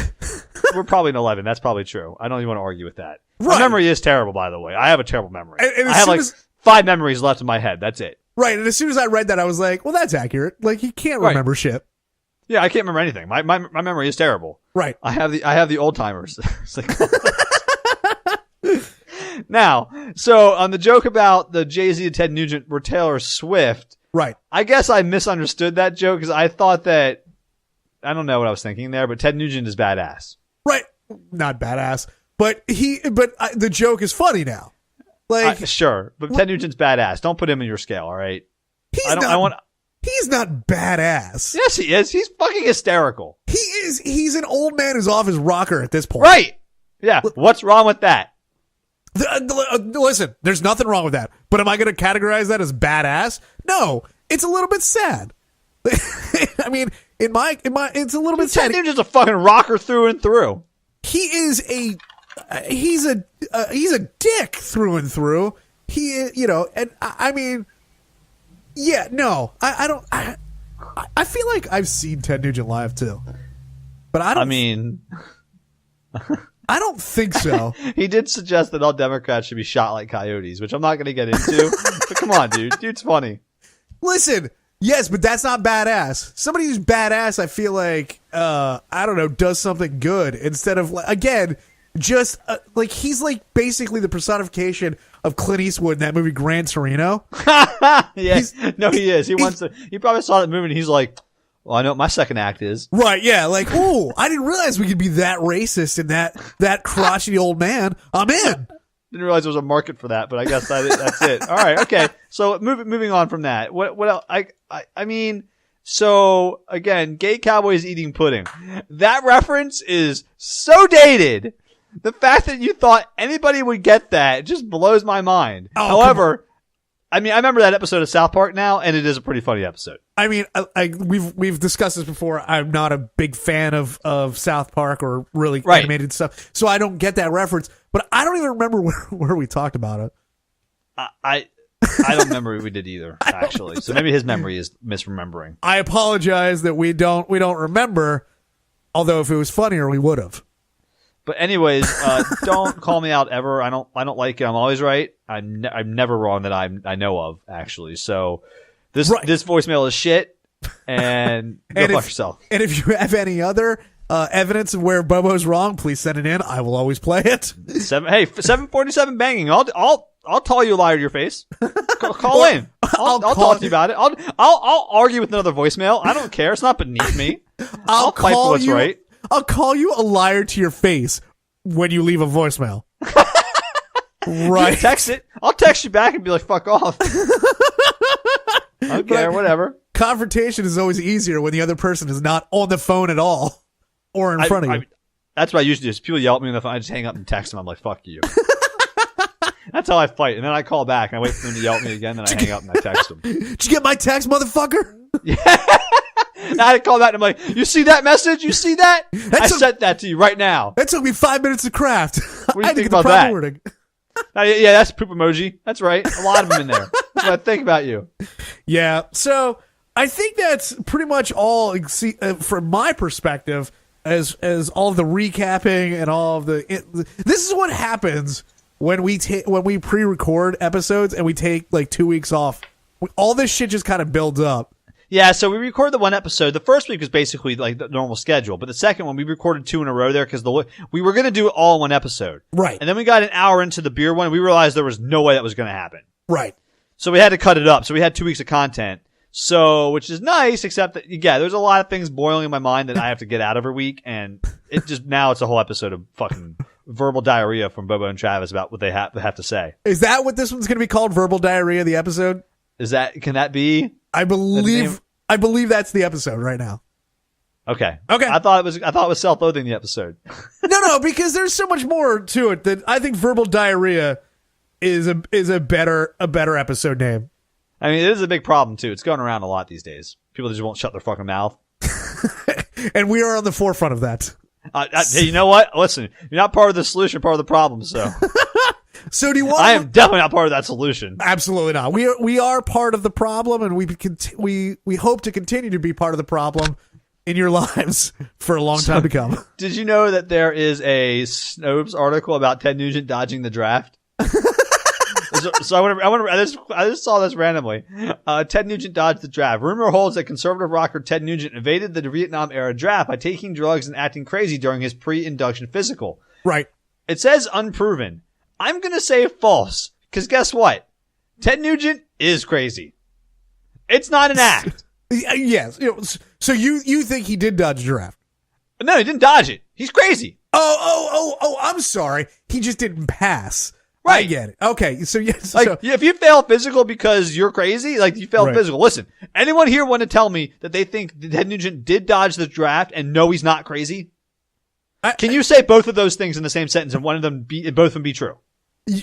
[SPEAKER 3] we're probably an 11. That's probably true. I don't even want to argue with that.
[SPEAKER 2] Right.
[SPEAKER 3] My memory is terrible, by the way. I have a terrible memory.
[SPEAKER 2] And
[SPEAKER 3] I have 5 memories left in my head. That's it.
[SPEAKER 2] Right, and as soon as I read that, I was like, well, that's accurate. Like, he can't remember shit.
[SPEAKER 3] Yeah, I can't remember anything. My memory is terrible.
[SPEAKER 2] Right.
[SPEAKER 3] I have the old timers. Now, so on the joke about the Jay-Z and Ted Nugent were Taylor Swift.
[SPEAKER 2] Right.
[SPEAKER 3] I guess I misunderstood that joke because I thought that, I don't know what I was thinking there, but Ted Nugent is badass.
[SPEAKER 2] Right. Not badass, but the joke is funny now. Like,
[SPEAKER 3] sure, but Ted Nugent's badass. Don't put him in your scale, all right?
[SPEAKER 2] He's not badass.
[SPEAKER 3] Yes, he is. He's fucking hysterical.
[SPEAKER 2] He is. He's an old man who's off his rocker at this point.
[SPEAKER 3] Right. Yeah. What's wrong with that?
[SPEAKER 2] Listen, there's nothing wrong with that. But am I going to categorize that as badass? No, it's a little bit sad. I mean, it's a little bit sad.
[SPEAKER 3] Ted Nugent's a fucking rocker through and through.
[SPEAKER 2] He's a dick through and through. And I mean, yeah, no, I don't. I feel like I've seen Ted Nugent live too, but I don't.
[SPEAKER 3] I mean,
[SPEAKER 2] I don't think so.
[SPEAKER 3] He did suggest that all Democrats should be shot like coyotes, which I'm not going to get into. But come on, dude. Dude's funny.
[SPEAKER 2] Listen, yes, but that's not badass. Somebody who's badass, I feel like, I don't know, does something good instead of, again, just like he's like basically the personification of Clint Eastwood in that movie Gran Torino.
[SPEAKER 3] Yes, no, he is. He probably saw that movie and he's like, well, I know what my second act is.
[SPEAKER 2] Right, yeah, like, ooh, I didn't realize we could be that racist and that crotchety old man. I'm in.
[SPEAKER 3] Didn't realize there was a market for that, but I guess that's it. All right, okay. So moving on from that. What else? I mean, so again, gay cowboys eating pudding. That reference is so dated. The fact that you thought anybody would get that just blows my mind. Oh, however, I mean, I remember that episode of South Park now, and it is a pretty funny episode.
[SPEAKER 2] I mean, we've discussed this before. I'm not a big fan of South Park or really animated stuff, so I don't get that reference. But I don't even remember where we talked about it.
[SPEAKER 3] I don't remember we did either, actually. So maybe his memory is misremembering.
[SPEAKER 2] I apologize that we don't remember. Although if it was funnier, we would have.
[SPEAKER 3] But anyways, don't call me out ever. I don't like it. I'm always right. I'm never wrong that I know of, actually. So this voicemail is shit, and go fuck yourself. And
[SPEAKER 2] if you have any other evidence of where Bobo's wrong, please send it in. I will always play it.
[SPEAKER 3] 747 banging. I'll tell you a liar to your face. Call in. I'll talk to you about it. I'll argue with another voicemail. I don't care. It's not beneath me. I'll fight for what's right.
[SPEAKER 2] I'll call you a liar to your face when you leave a voicemail. Right.
[SPEAKER 3] Text it. I'll text you back and be like, fuck off. Okay, whatever.
[SPEAKER 2] Confrontation is always easier when the other person is not on the phone at all or in front of you.
[SPEAKER 3] That's what I usually do. If people yell at me on the phone, I just hang up and text them. I'm like, fuck you. That's how I fight. And then I call back and I wait for them to yell at me again. Then I hang up and I text them.
[SPEAKER 2] Did you get my text, motherfucker?
[SPEAKER 3] Yeah. And I had to call back and I'm like, you see that message? You see that? I sent that to you right now.
[SPEAKER 2] That took me 5 minutes to craft.
[SPEAKER 3] What do you think about that? Wording. Yeah, that's a poop emoji. That's right. A lot of them in there. That's what I think about you.
[SPEAKER 2] Yeah. So I think that's pretty much all from my perspective as all of the recapping and all of this is what happens when we pre-record episodes and we take like 2 weeks off. All this shit just kind of builds up.
[SPEAKER 3] Yeah, so we recorded the one episode. The first week was basically like the normal schedule, but the second one we recorded 2 in a row there because we were going to do it all in one episode.
[SPEAKER 2] Right.
[SPEAKER 3] And then we got an hour into the beer one and we realized there was no way that was going to happen.
[SPEAKER 2] Right.
[SPEAKER 3] So we had to cut it up. So we had 2 weeks of content. So, which is nice, except that, yeah, there's a lot of things boiling in my mind that I have to get out every week. And now it's a whole episode of fucking verbal diarrhea from Bobo and Travis about what they have to say.
[SPEAKER 2] Is that what this one's going to be called? Verbal diarrhea, the episode?
[SPEAKER 3] Can that be?
[SPEAKER 2] I believe that's the episode right now.
[SPEAKER 3] Okay.
[SPEAKER 2] Okay.
[SPEAKER 3] I thought it was self-loathing the episode.
[SPEAKER 2] No, because there's so much more to it that I think verbal diarrhea is a better episode name.
[SPEAKER 3] I mean, it is a big problem too. It's going around a lot these days. People just won't shut their fucking mouth.
[SPEAKER 2] And we are on the forefront of that.
[SPEAKER 3] Hey, you know what? Listen, you're not part of the solution, part of the problem. So.
[SPEAKER 2] So do you want?
[SPEAKER 3] I am definitely not part of that solution.
[SPEAKER 2] Absolutely not. We are part of the problem, and we hope to continue to be part of the problem in your lives for a long time to come.
[SPEAKER 3] Did you know that there is a Snopes article about Ted Nugent dodging the draft? So I just saw this randomly. Ted Nugent dodged the draft. Rumor holds that conservative rocker Ted Nugent evaded the Vietnam era draft by taking drugs and acting crazy during his pre-induction physical.
[SPEAKER 2] Right.
[SPEAKER 3] It says unproven. I'm going to say false, because guess what? Ted Nugent is crazy. It's not an act.
[SPEAKER 2] Yes. So you think he did dodge the draft?
[SPEAKER 3] No, he didn't dodge it. He's crazy.
[SPEAKER 2] Oh, I'm sorry. He just didn't pass.
[SPEAKER 3] Right.
[SPEAKER 2] I get it. Okay. So yes.
[SPEAKER 3] If you fail physical because you're crazy, like you failed
[SPEAKER 2] right.
[SPEAKER 3] physical. Listen, anyone here want to tell me that they think Ted Nugent did dodge the draft and no, he's not crazy? Can you say both of those things in the same sentence and both of them be true?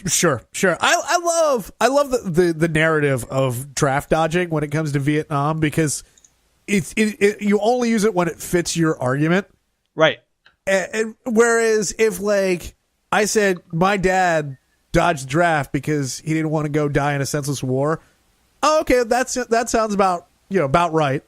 [SPEAKER 2] Sure. I love the narrative of draft dodging when it comes to Vietnam because you only use it when it fits your argument.
[SPEAKER 3] Right.
[SPEAKER 2] And whereas if like I said my dad dodged the draft because he didn't want to go die in a senseless war. Oh, okay, that sounds about right.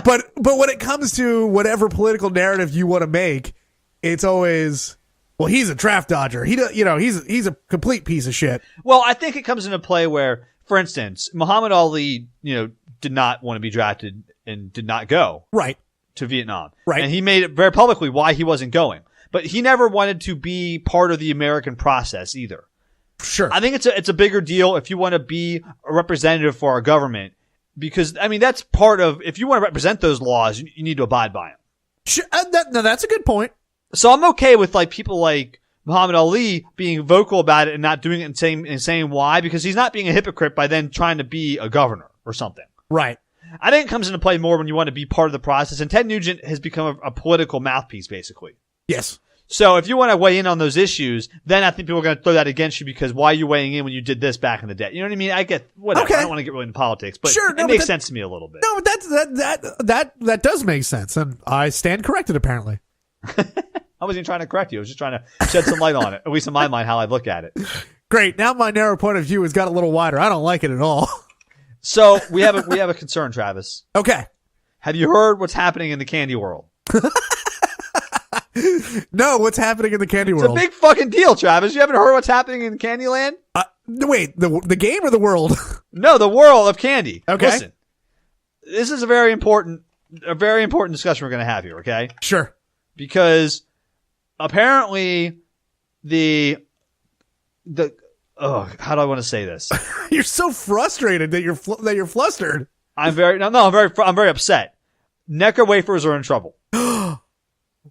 [SPEAKER 2] but when it comes to whatever political narrative you want to make, it's always well, he's a draft dodger. He's a complete piece of shit.
[SPEAKER 3] Well, I think it comes into play where, for instance, Muhammad Ali, did not want to be drafted and did not go
[SPEAKER 2] right
[SPEAKER 3] to Vietnam.
[SPEAKER 2] Right.
[SPEAKER 3] And he made it very publicly why he wasn't going. But he never wanted to be part of the American process either.
[SPEAKER 2] Sure.
[SPEAKER 3] I think it's a bigger deal if you want to be a representative for our government because, I mean, that's part of, if you want to represent those laws, you need to abide by them.
[SPEAKER 2] Sure. That's a good point.
[SPEAKER 3] So I'm okay with like people like Muhammad Ali being vocal about it and not doing it and saying why, because he's not being a hypocrite by then trying to be a governor or something.
[SPEAKER 2] Right.
[SPEAKER 3] I think it comes into play more when you want to be part of the process. And Ted Nugent has become a political mouthpiece, basically.
[SPEAKER 2] Yes.
[SPEAKER 3] So if you want to weigh in on those issues, then I think people are going to throw that against you because why are you weighing in when you did this back in the day? You know what I mean? I get whatever. Okay. I don't want to get really into politics, but
[SPEAKER 2] sure,
[SPEAKER 3] it makes sense to me a little bit.
[SPEAKER 2] No, but that does make sense, and I stand corrected apparently.
[SPEAKER 3] I wasn't even trying to correct you. I was just trying to shed some light on it, at least in my mind, how I look at it.
[SPEAKER 2] Great. Now my narrow point of view has got a little wider. I don't like it at all.
[SPEAKER 3] So we have a concern, Travis.
[SPEAKER 2] Okay.
[SPEAKER 3] Have you heard what's happening in the candy world?
[SPEAKER 2] No, what's happening in the candy world?
[SPEAKER 3] It's a big fucking deal, Travis. You haven't heard what's happening in Candyland?
[SPEAKER 2] Wait, the game or the world?
[SPEAKER 3] No, the world of candy.
[SPEAKER 2] Okay.
[SPEAKER 3] Listen, this is a very important discussion we're going to have here, okay?
[SPEAKER 2] Sure.
[SPEAKER 3] Because apparently how do I want to say this?
[SPEAKER 2] You're so frustrated that you're flustered.
[SPEAKER 3] I'm very upset. Necco Wafers are in trouble.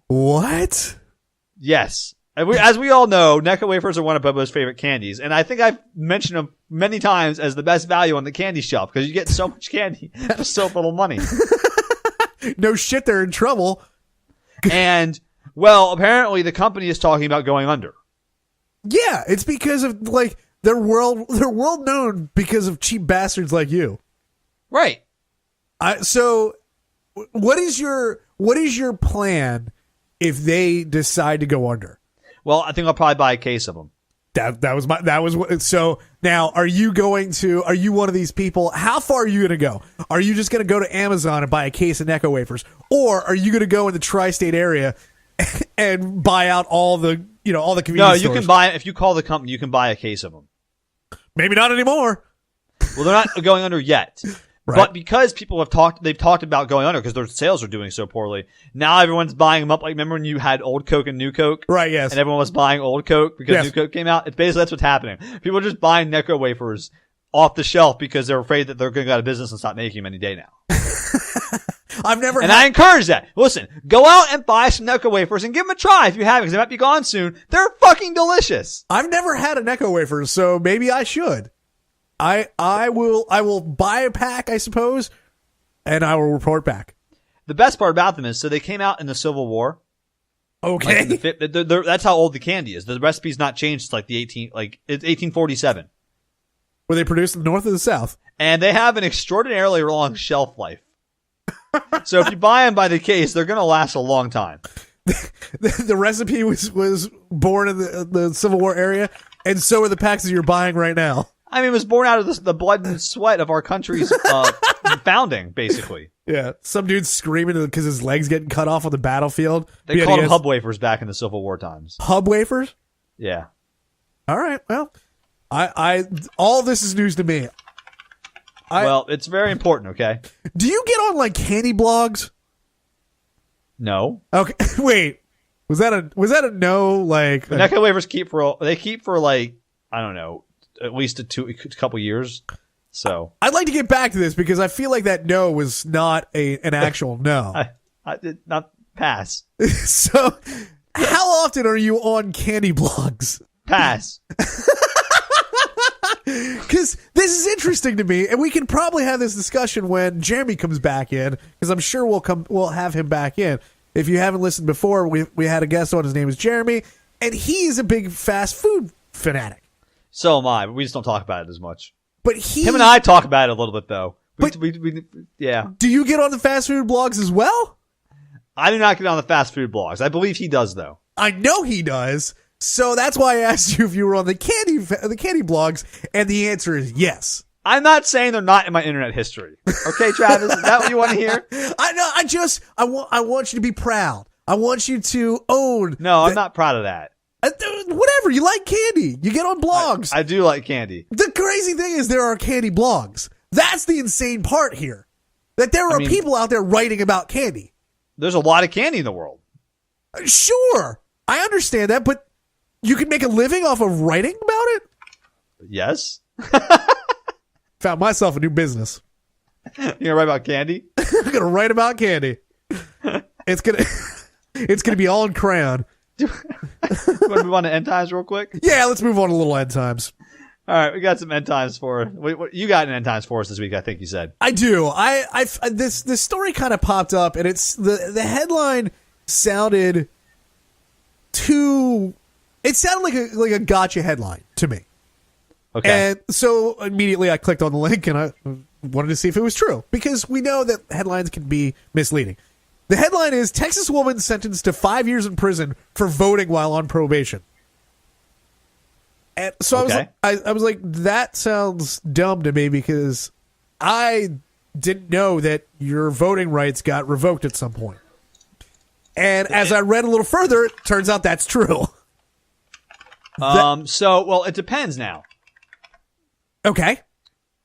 [SPEAKER 2] What?
[SPEAKER 3] Yes. As we all know, Necco Wafers are one of Bobo's favorite candies, and I think I've mentioned them many times as the best value on the candy shelf because you get so much candy for so little money.
[SPEAKER 2] No shit, they're in trouble.
[SPEAKER 3] And well, apparently the company is talking about going under.
[SPEAKER 2] Yeah, it's because of like they're world known because of cheap bastards like you.
[SPEAKER 3] Right.
[SPEAKER 2] So what is your plan if they decide to go under?
[SPEAKER 3] Well, I think I'll probably buy a case of them.
[SPEAKER 2] So now are you one of these people? How far are you going to go? Are you just going to go to Amazon and buy a case of Necco Wafers? Or are you going to go in the tri-state area and buy out all the convenience stores?
[SPEAKER 3] No, you can buy, if you call the company, you can buy a case of them.
[SPEAKER 2] Maybe not anymore.
[SPEAKER 3] Well, they're not going under yet. Right. But because people they've talked about going under because their sales are doing so poorly. Now everyone's buying them up. Like, remember when you had old Coke and new Coke?
[SPEAKER 2] Right, yes.
[SPEAKER 3] And everyone was buying old Coke because new Coke came out? It's basically that's what's happening. People are just buying Necco Wafers off the shelf because they're afraid that they're going to go out of business and stop making them any day now. I encourage that. Listen, go out and buy some Necco Wafers and give them a try if you haven't, because they might be gone soon. They're fucking delicious.
[SPEAKER 2] I've never had a Necco Wafer, so maybe I should. I will buy a pack, I suppose, and I will report back.
[SPEAKER 3] The best part about them is, so they came out in the Civil War.
[SPEAKER 2] Okay.
[SPEAKER 3] That's how old the candy is. The recipe's not changed since it's 1847.
[SPEAKER 2] Were they produced in the North or the South? And
[SPEAKER 3] they have an extraordinarily long shelf life. So if you buy them by the case, they're going to last a long time.
[SPEAKER 2] The recipe was born in the Civil War area, and so are the packs that you're buying right now.
[SPEAKER 3] I mean, it was born out of the blood and sweat of our country's founding, basically.
[SPEAKER 2] Yeah, some dude's screaming because his leg's getting cut off on the battlefield.
[SPEAKER 3] They called them hub wafers back in the Civil War times.
[SPEAKER 2] Hub wafers?
[SPEAKER 3] Yeah.
[SPEAKER 2] All right. Well, I all this is news to me.
[SPEAKER 3] Well, it's very important. Okay.
[SPEAKER 2] Do you get on like candy blogs?
[SPEAKER 3] No.
[SPEAKER 2] Okay. Wait. Was that a no? Like
[SPEAKER 3] Necco Wafers keep for like, I don't know, at least a couple years. So
[SPEAKER 2] I'd like to get back to this because I feel like that no was not an actual no.
[SPEAKER 3] I did not pass.
[SPEAKER 2] So how often are you on candy blogs?
[SPEAKER 3] Pass.
[SPEAKER 2] Because this is interesting to me, and we can probably have this discussion when Jeremy comes back in, because I'm sure we'll have him back in. If you haven't listened before, we had a guest on. His name is Jeremy, and he is a big fast food fanatic.
[SPEAKER 3] So am I, but we just don't talk about it as much.
[SPEAKER 2] But
[SPEAKER 3] him and I talk about it a little bit, though. Yeah.
[SPEAKER 2] Do you get on the fast food blogs as well?
[SPEAKER 3] I do not get on the fast food blogs. I believe he does, though.
[SPEAKER 2] I know he does. So that's why I asked you if you were on the candy blogs, and the answer is yes.
[SPEAKER 3] I'm not saying they're not in my internet history. Okay, Travis, is that what you want to hear?
[SPEAKER 2] I know. I want you to be proud. I want you to own.
[SPEAKER 3] No, I'm not proud of that.
[SPEAKER 2] Whatever. You like candy. You get on blogs.
[SPEAKER 3] I do like candy.
[SPEAKER 2] The crazy thing is there are candy blogs. That's the insane part here. That there are people out there writing about candy.
[SPEAKER 3] There's a lot of candy in the world.
[SPEAKER 2] Sure. I understand that, but you can make a living off of writing about it?
[SPEAKER 3] Yes.
[SPEAKER 2] Found myself a new business.
[SPEAKER 3] You're going to write about candy?
[SPEAKER 2] I'm going to write about candy. It's gonna be all in crayon.
[SPEAKER 3] You want to move on to end times real quick?
[SPEAKER 2] Yeah, let's move on to little end times.
[SPEAKER 3] All right, we got some end times you got an end times for us this week, I think you said.
[SPEAKER 2] I do. This story kind of popped up, and it's the headline sounded too. It sounded like a gotcha headline to me.
[SPEAKER 3] Okay.
[SPEAKER 2] And so immediately I clicked on the link and I wanted to see if it was true, because we know that headlines can be misleading. The headline is Texas woman sentenced to 5 years in prison for voting while on probation. And so I was like, that sounds dumb to me, because I didn't know that your voting rights got revoked at some point. And as I read a little further, it turns out that's true.
[SPEAKER 3] Well, it depends now.
[SPEAKER 2] Okay.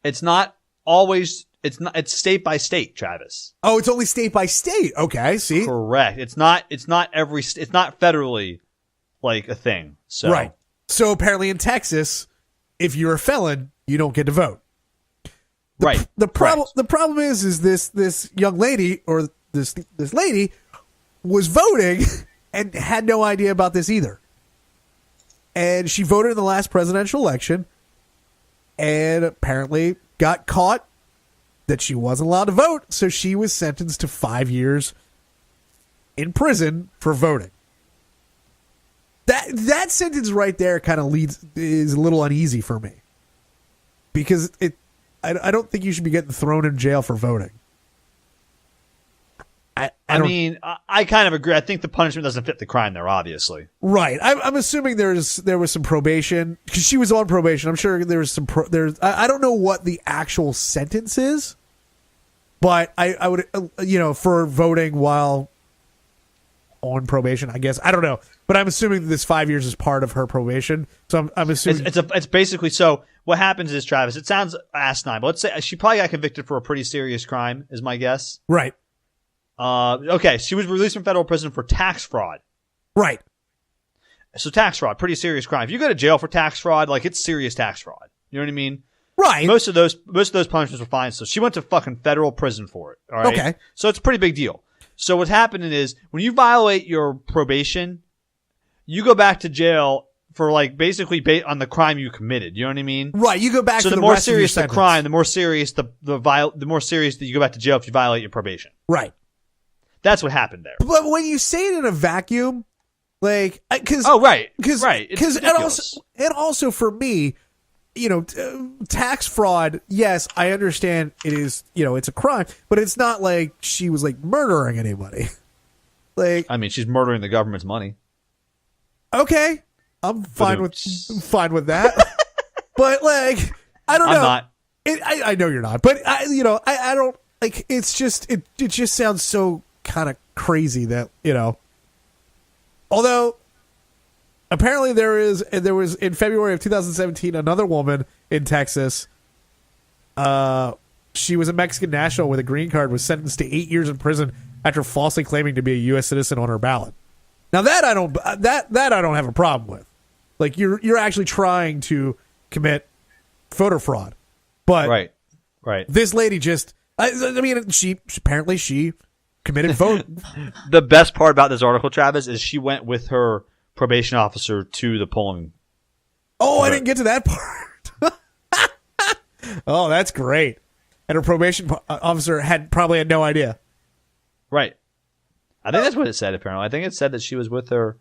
[SPEAKER 3] It's not always, it's state by state, Travis.
[SPEAKER 2] Oh, it's only state by state. Okay, see?
[SPEAKER 3] Correct. It's not federally like a thing. So.
[SPEAKER 2] Right. So apparently in Texas, if you're a felon, you don't get to vote.
[SPEAKER 3] Right.
[SPEAKER 2] The problem is this young lady, or this lady, was voting and had no idea about this either. And she voted in the last presidential election and apparently got caught that she wasn't allowed to vote, so she was sentenced to 5 years in prison for voting. That sentence right there kind of is a little uneasy for me, because I don't think you should be getting thrown in jail for voting.
[SPEAKER 3] I mean, I kind of agree. I think the punishment doesn't fit the crime there, obviously.
[SPEAKER 2] Right. I'm assuming there was some probation because she was on probation. I'm sure there was some. I don't know what the actual sentence is, but I would for voting while on probation. I guess I don't know, but I'm assuming that this 5 years is part of her probation. So I'm assuming
[SPEAKER 3] it's basically so. What happens is, Travis, it sounds asinine, but let's say she probably got convicted for a pretty serious crime, is my guess.
[SPEAKER 2] Right.
[SPEAKER 3] Okay, she was released from federal prison for tax fraud.
[SPEAKER 2] Right.
[SPEAKER 3] So tax fraud, pretty serious crime. If you go to jail for tax fraud, like it's serious tax fraud. You know what I mean?
[SPEAKER 2] Right.
[SPEAKER 3] Most of those punishments were fine. So she went to fucking federal prison for it. All right.
[SPEAKER 2] Okay.
[SPEAKER 3] So it's a pretty big deal. So what's happening is when you violate your probation, you go back to jail for like basically on the crime you committed. You know what I mean?
[SPEAKER 2] Right. You go back.
[SPEAKER 3] So
[SPEAKER 2] to
[SPEAKER 3] the more serious the crime, the more serious the more serious that you go back to jail if you violate your probation.
[SPEAKER 2] Right.
[SPEAKER 3] That's what happened there.
[SPEAKER 2] But when you say it in a vacuum, like, because and also for me, tax fraud. Yes, I understand it is. It's a crime, but it's not like she was like murdering anybody. Like,
[SPEAKER 3] I mean, she's murdering the government's money.
[SPEAKER 2] Okay, I'm fine with that. But like, I don't know.
[SPEAKER 3] I'm not.
[SPEAKER 2] I know you're not, but I don't like. It's just it just sounds so kind of crazy that although apparently there was in February of 2017 another woman in Texas, she was a Mexican national with a green card, was sentenced to 8 years in prison after falsely claiming to be a U.S. citizen on her ballot. Now that I don't have a problem with. Like you're actually trying to commit voter fraud, but
[SPEAKER 3] right.
[SPEAKER 2] This lady just I mean she committed vote.
[SPEAKER 3] The best part about this article, Travis, is she went with her probation officer to the polling.
[SPEAKER 2] Oh, I didn't get to that part. Oh, that's great. And her probation officer probably had no idea.
[SPEAKER 3] Right. I think that's what it said. Apparently, I think it said that she was with her.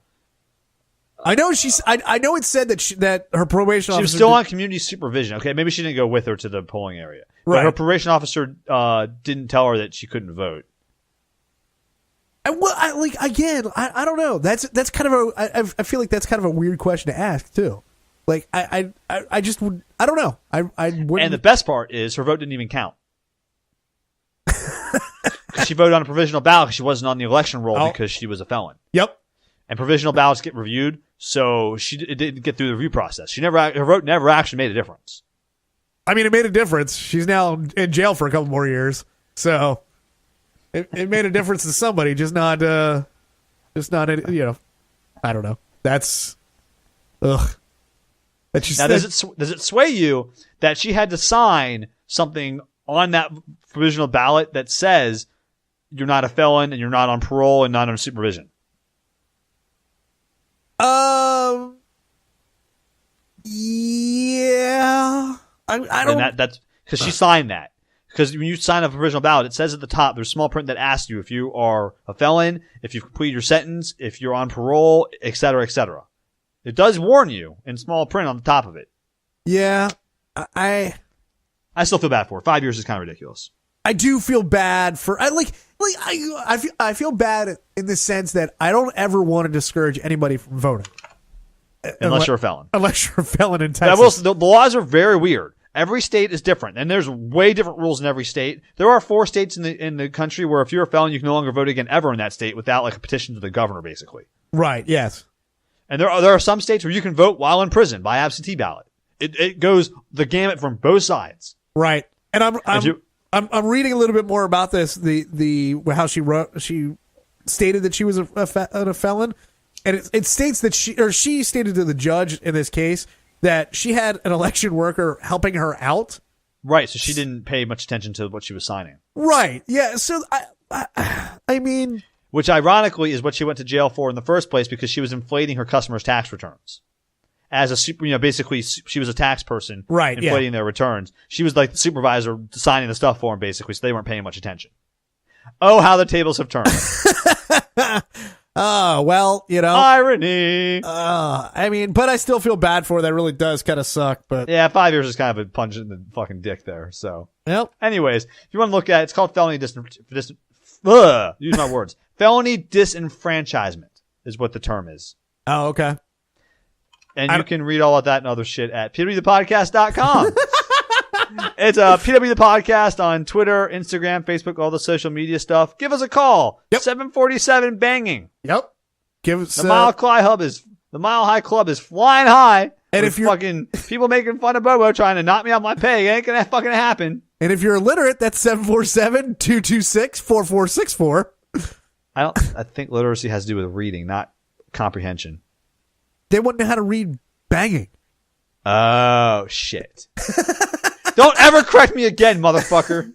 [SPEAKER 2] I know I know it said that her probation officer.
[SPEAKER 3] She was still on community supervision. Okay, maybe she didn't go with her to the polling area. Right. But her probation officer didn't tell her that she couldn't vote.
[SPEAKER 2] And well, I don't know. That's kind of I feel like that's kind of a weird question to ask too. Like I just would I don't know. I wouldn't.
[SPEAKER 3] And the best part is her vote didn't even count. She voted on a provisional ballot because she wasn't on the election roll because she was a felon.
[SPEAKER 2] Yep.
[SPEAKER 3] And provisional ballots get reviewed, so it didn't get through the review process. Her vote never actually made a difference.
[SPEAKER 2] I mean, it made a difference. She's now in jail for a couple more years, so. It made a difference to somebody, just not I don't know. That's ugh.
[SPEAKER 3] Now, does it sway you that she had to sign something on that provisional ballot that says you're not a felon and you're not on parole and not on supervision?
[SPEAKER 2] Yeah. I don't.
[SPEAKER 3] And that's because she signed that. Because when you sign a provisional ballot, it says at the top, there's small print that asks you if you are a felon, if you've completed your sentence, if you're on parole, et cetera, et cetera. It does warn you in small print on the top of it.
[SPEAKER 2] Yeah. I
[SPEAKER 3] still feel bad for her. 5 years is kind of ridiculous.
[SPEAKER 2] I do feel bad for I feel bad in the sense that I don't ever want to discourage anybody from voting.
[SPEAKER 3] Unless you're a felon.
[SPEAKER 2] Unless you're a felon in Texas.
[SPEAKER 3] The laws are very weird. Every state is different, and there's way different rules in every state. There are 4 states in the country where if you're a felon, you can no longer vote again ever in that state without like a petition to the governor, basically.
[SPEAKER 2] Right. Yes. And
[SPEAKER 3] there are some states where you can vote while in prison by absentee ballot. It goes the gamut from both sides.
[SPEAKER 2] Right. And I'm reading a little bit more about this. How she stated that she was a felon, and it states that she stated to the judge in this case that she had an election worker helping her out.
[SPEAKER 3] Right, so she didn't pay much attention to what she was signing.
[SPEAKER 2] Right, yeah, so I mean...
[SPEAKER 3] Which ironically is what she went to jail for in the first place because she was inflating her customers' tax returns. As basically she was a tax person,
[SPEAKER 2] right,
[SPEAKER 3] inflating their returns. She was like the supervisor signing the stuff for them basically, so they weren't paying much attention. Oh, how the tables have turned.
[SPEAKER 2] Oh, well,
[SPEAKER 3] irony.
[SPEAKER 2] I mean, but I still feel bad for her. That really does kind of suck. But
[SPEAKER 3] yeah, 5 years is kind of a punch in the fucking dick there. So,
[SPEAKER 2] yep.
[SPEAKER 3] Anyways, if you want to look at it, it's called felony use my words. Felony disenfranchisement is what the term is.
[SPEAKER 2] Oh, okay.
[SPEAKER 3] And you can read all of that and other shit at pwthepodcast.com. It's PW the Podcast on Twitter, Instagram, Facebook, all the social media stuff. Give us a call.
[SPEAKER 2] Yep.
[SPEAKER 3] 747 banging.
[SPEAKER 2] Yep. Give us
[SPEAKER 3] the Mile High Club is flying high.
[SPEAKER 2] And if you're
[SPEAKER 3] fucking people making fun of Bobo trying to knock me off my peg, it ain't gonna fucking happen.
[SPEAKER 2] And if you're illiterate, that's 747-226-4464.
[SPEAKER 3] I think literacy has to do with reading, not comprehension.
[SPEAKER 2] They wouldn't know how to read banging.
[SPEAKER 3] Oh shit. Don't ever correct me again, motherfucker.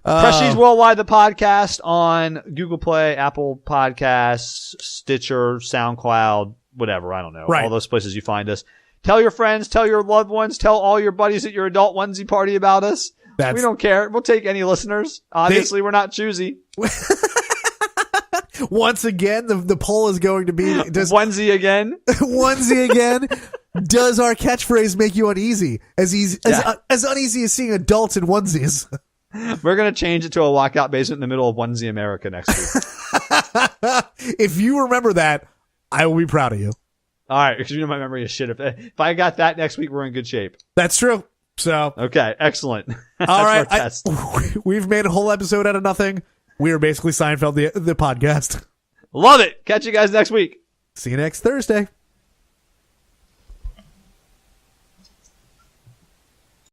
[SPEAKER 3] Prestige Worldwide, the podcast on Google Play, Apple Podcasts, Stitcher, SoundCloud, whatever. I don't know.
[SPEAKER 2] Right.
[SPEAKER 3] All those places you find us. Tell your friends, tell your loved ones, tell all your buddies at your adult onesie party about us. We don't care. We'll take any listeners. Obviously, we're not choosy.
[SPEAKER 2] Once again, the poll is going to be
[SPEAKER 3] onesie again.
[SPEAKER 2] Onesie again. Does our catchphrase make you uneasy? As uneasy as seeing adults in onesies.
[SPEAKER 3] We're going to change it to a walkout basement in the middle of Onesie America next week.
[SPEAKER 2] If you remember that, I will be proud of you.
[SPEAKER 3] All right, because you know my memory is shit. If I got that next week, we're in good shape.
[SPEAKER 2] That's true. So
[SPEAKER 3] okay, excellent.
[SPEAKER 2] All right, we've made a whole episode out of nothing. We are basically Seinfeld, the podcast.
[SPEAKER 3] Love it. Catch you guys next week.
[SPEAKER 2] See you next Thursday.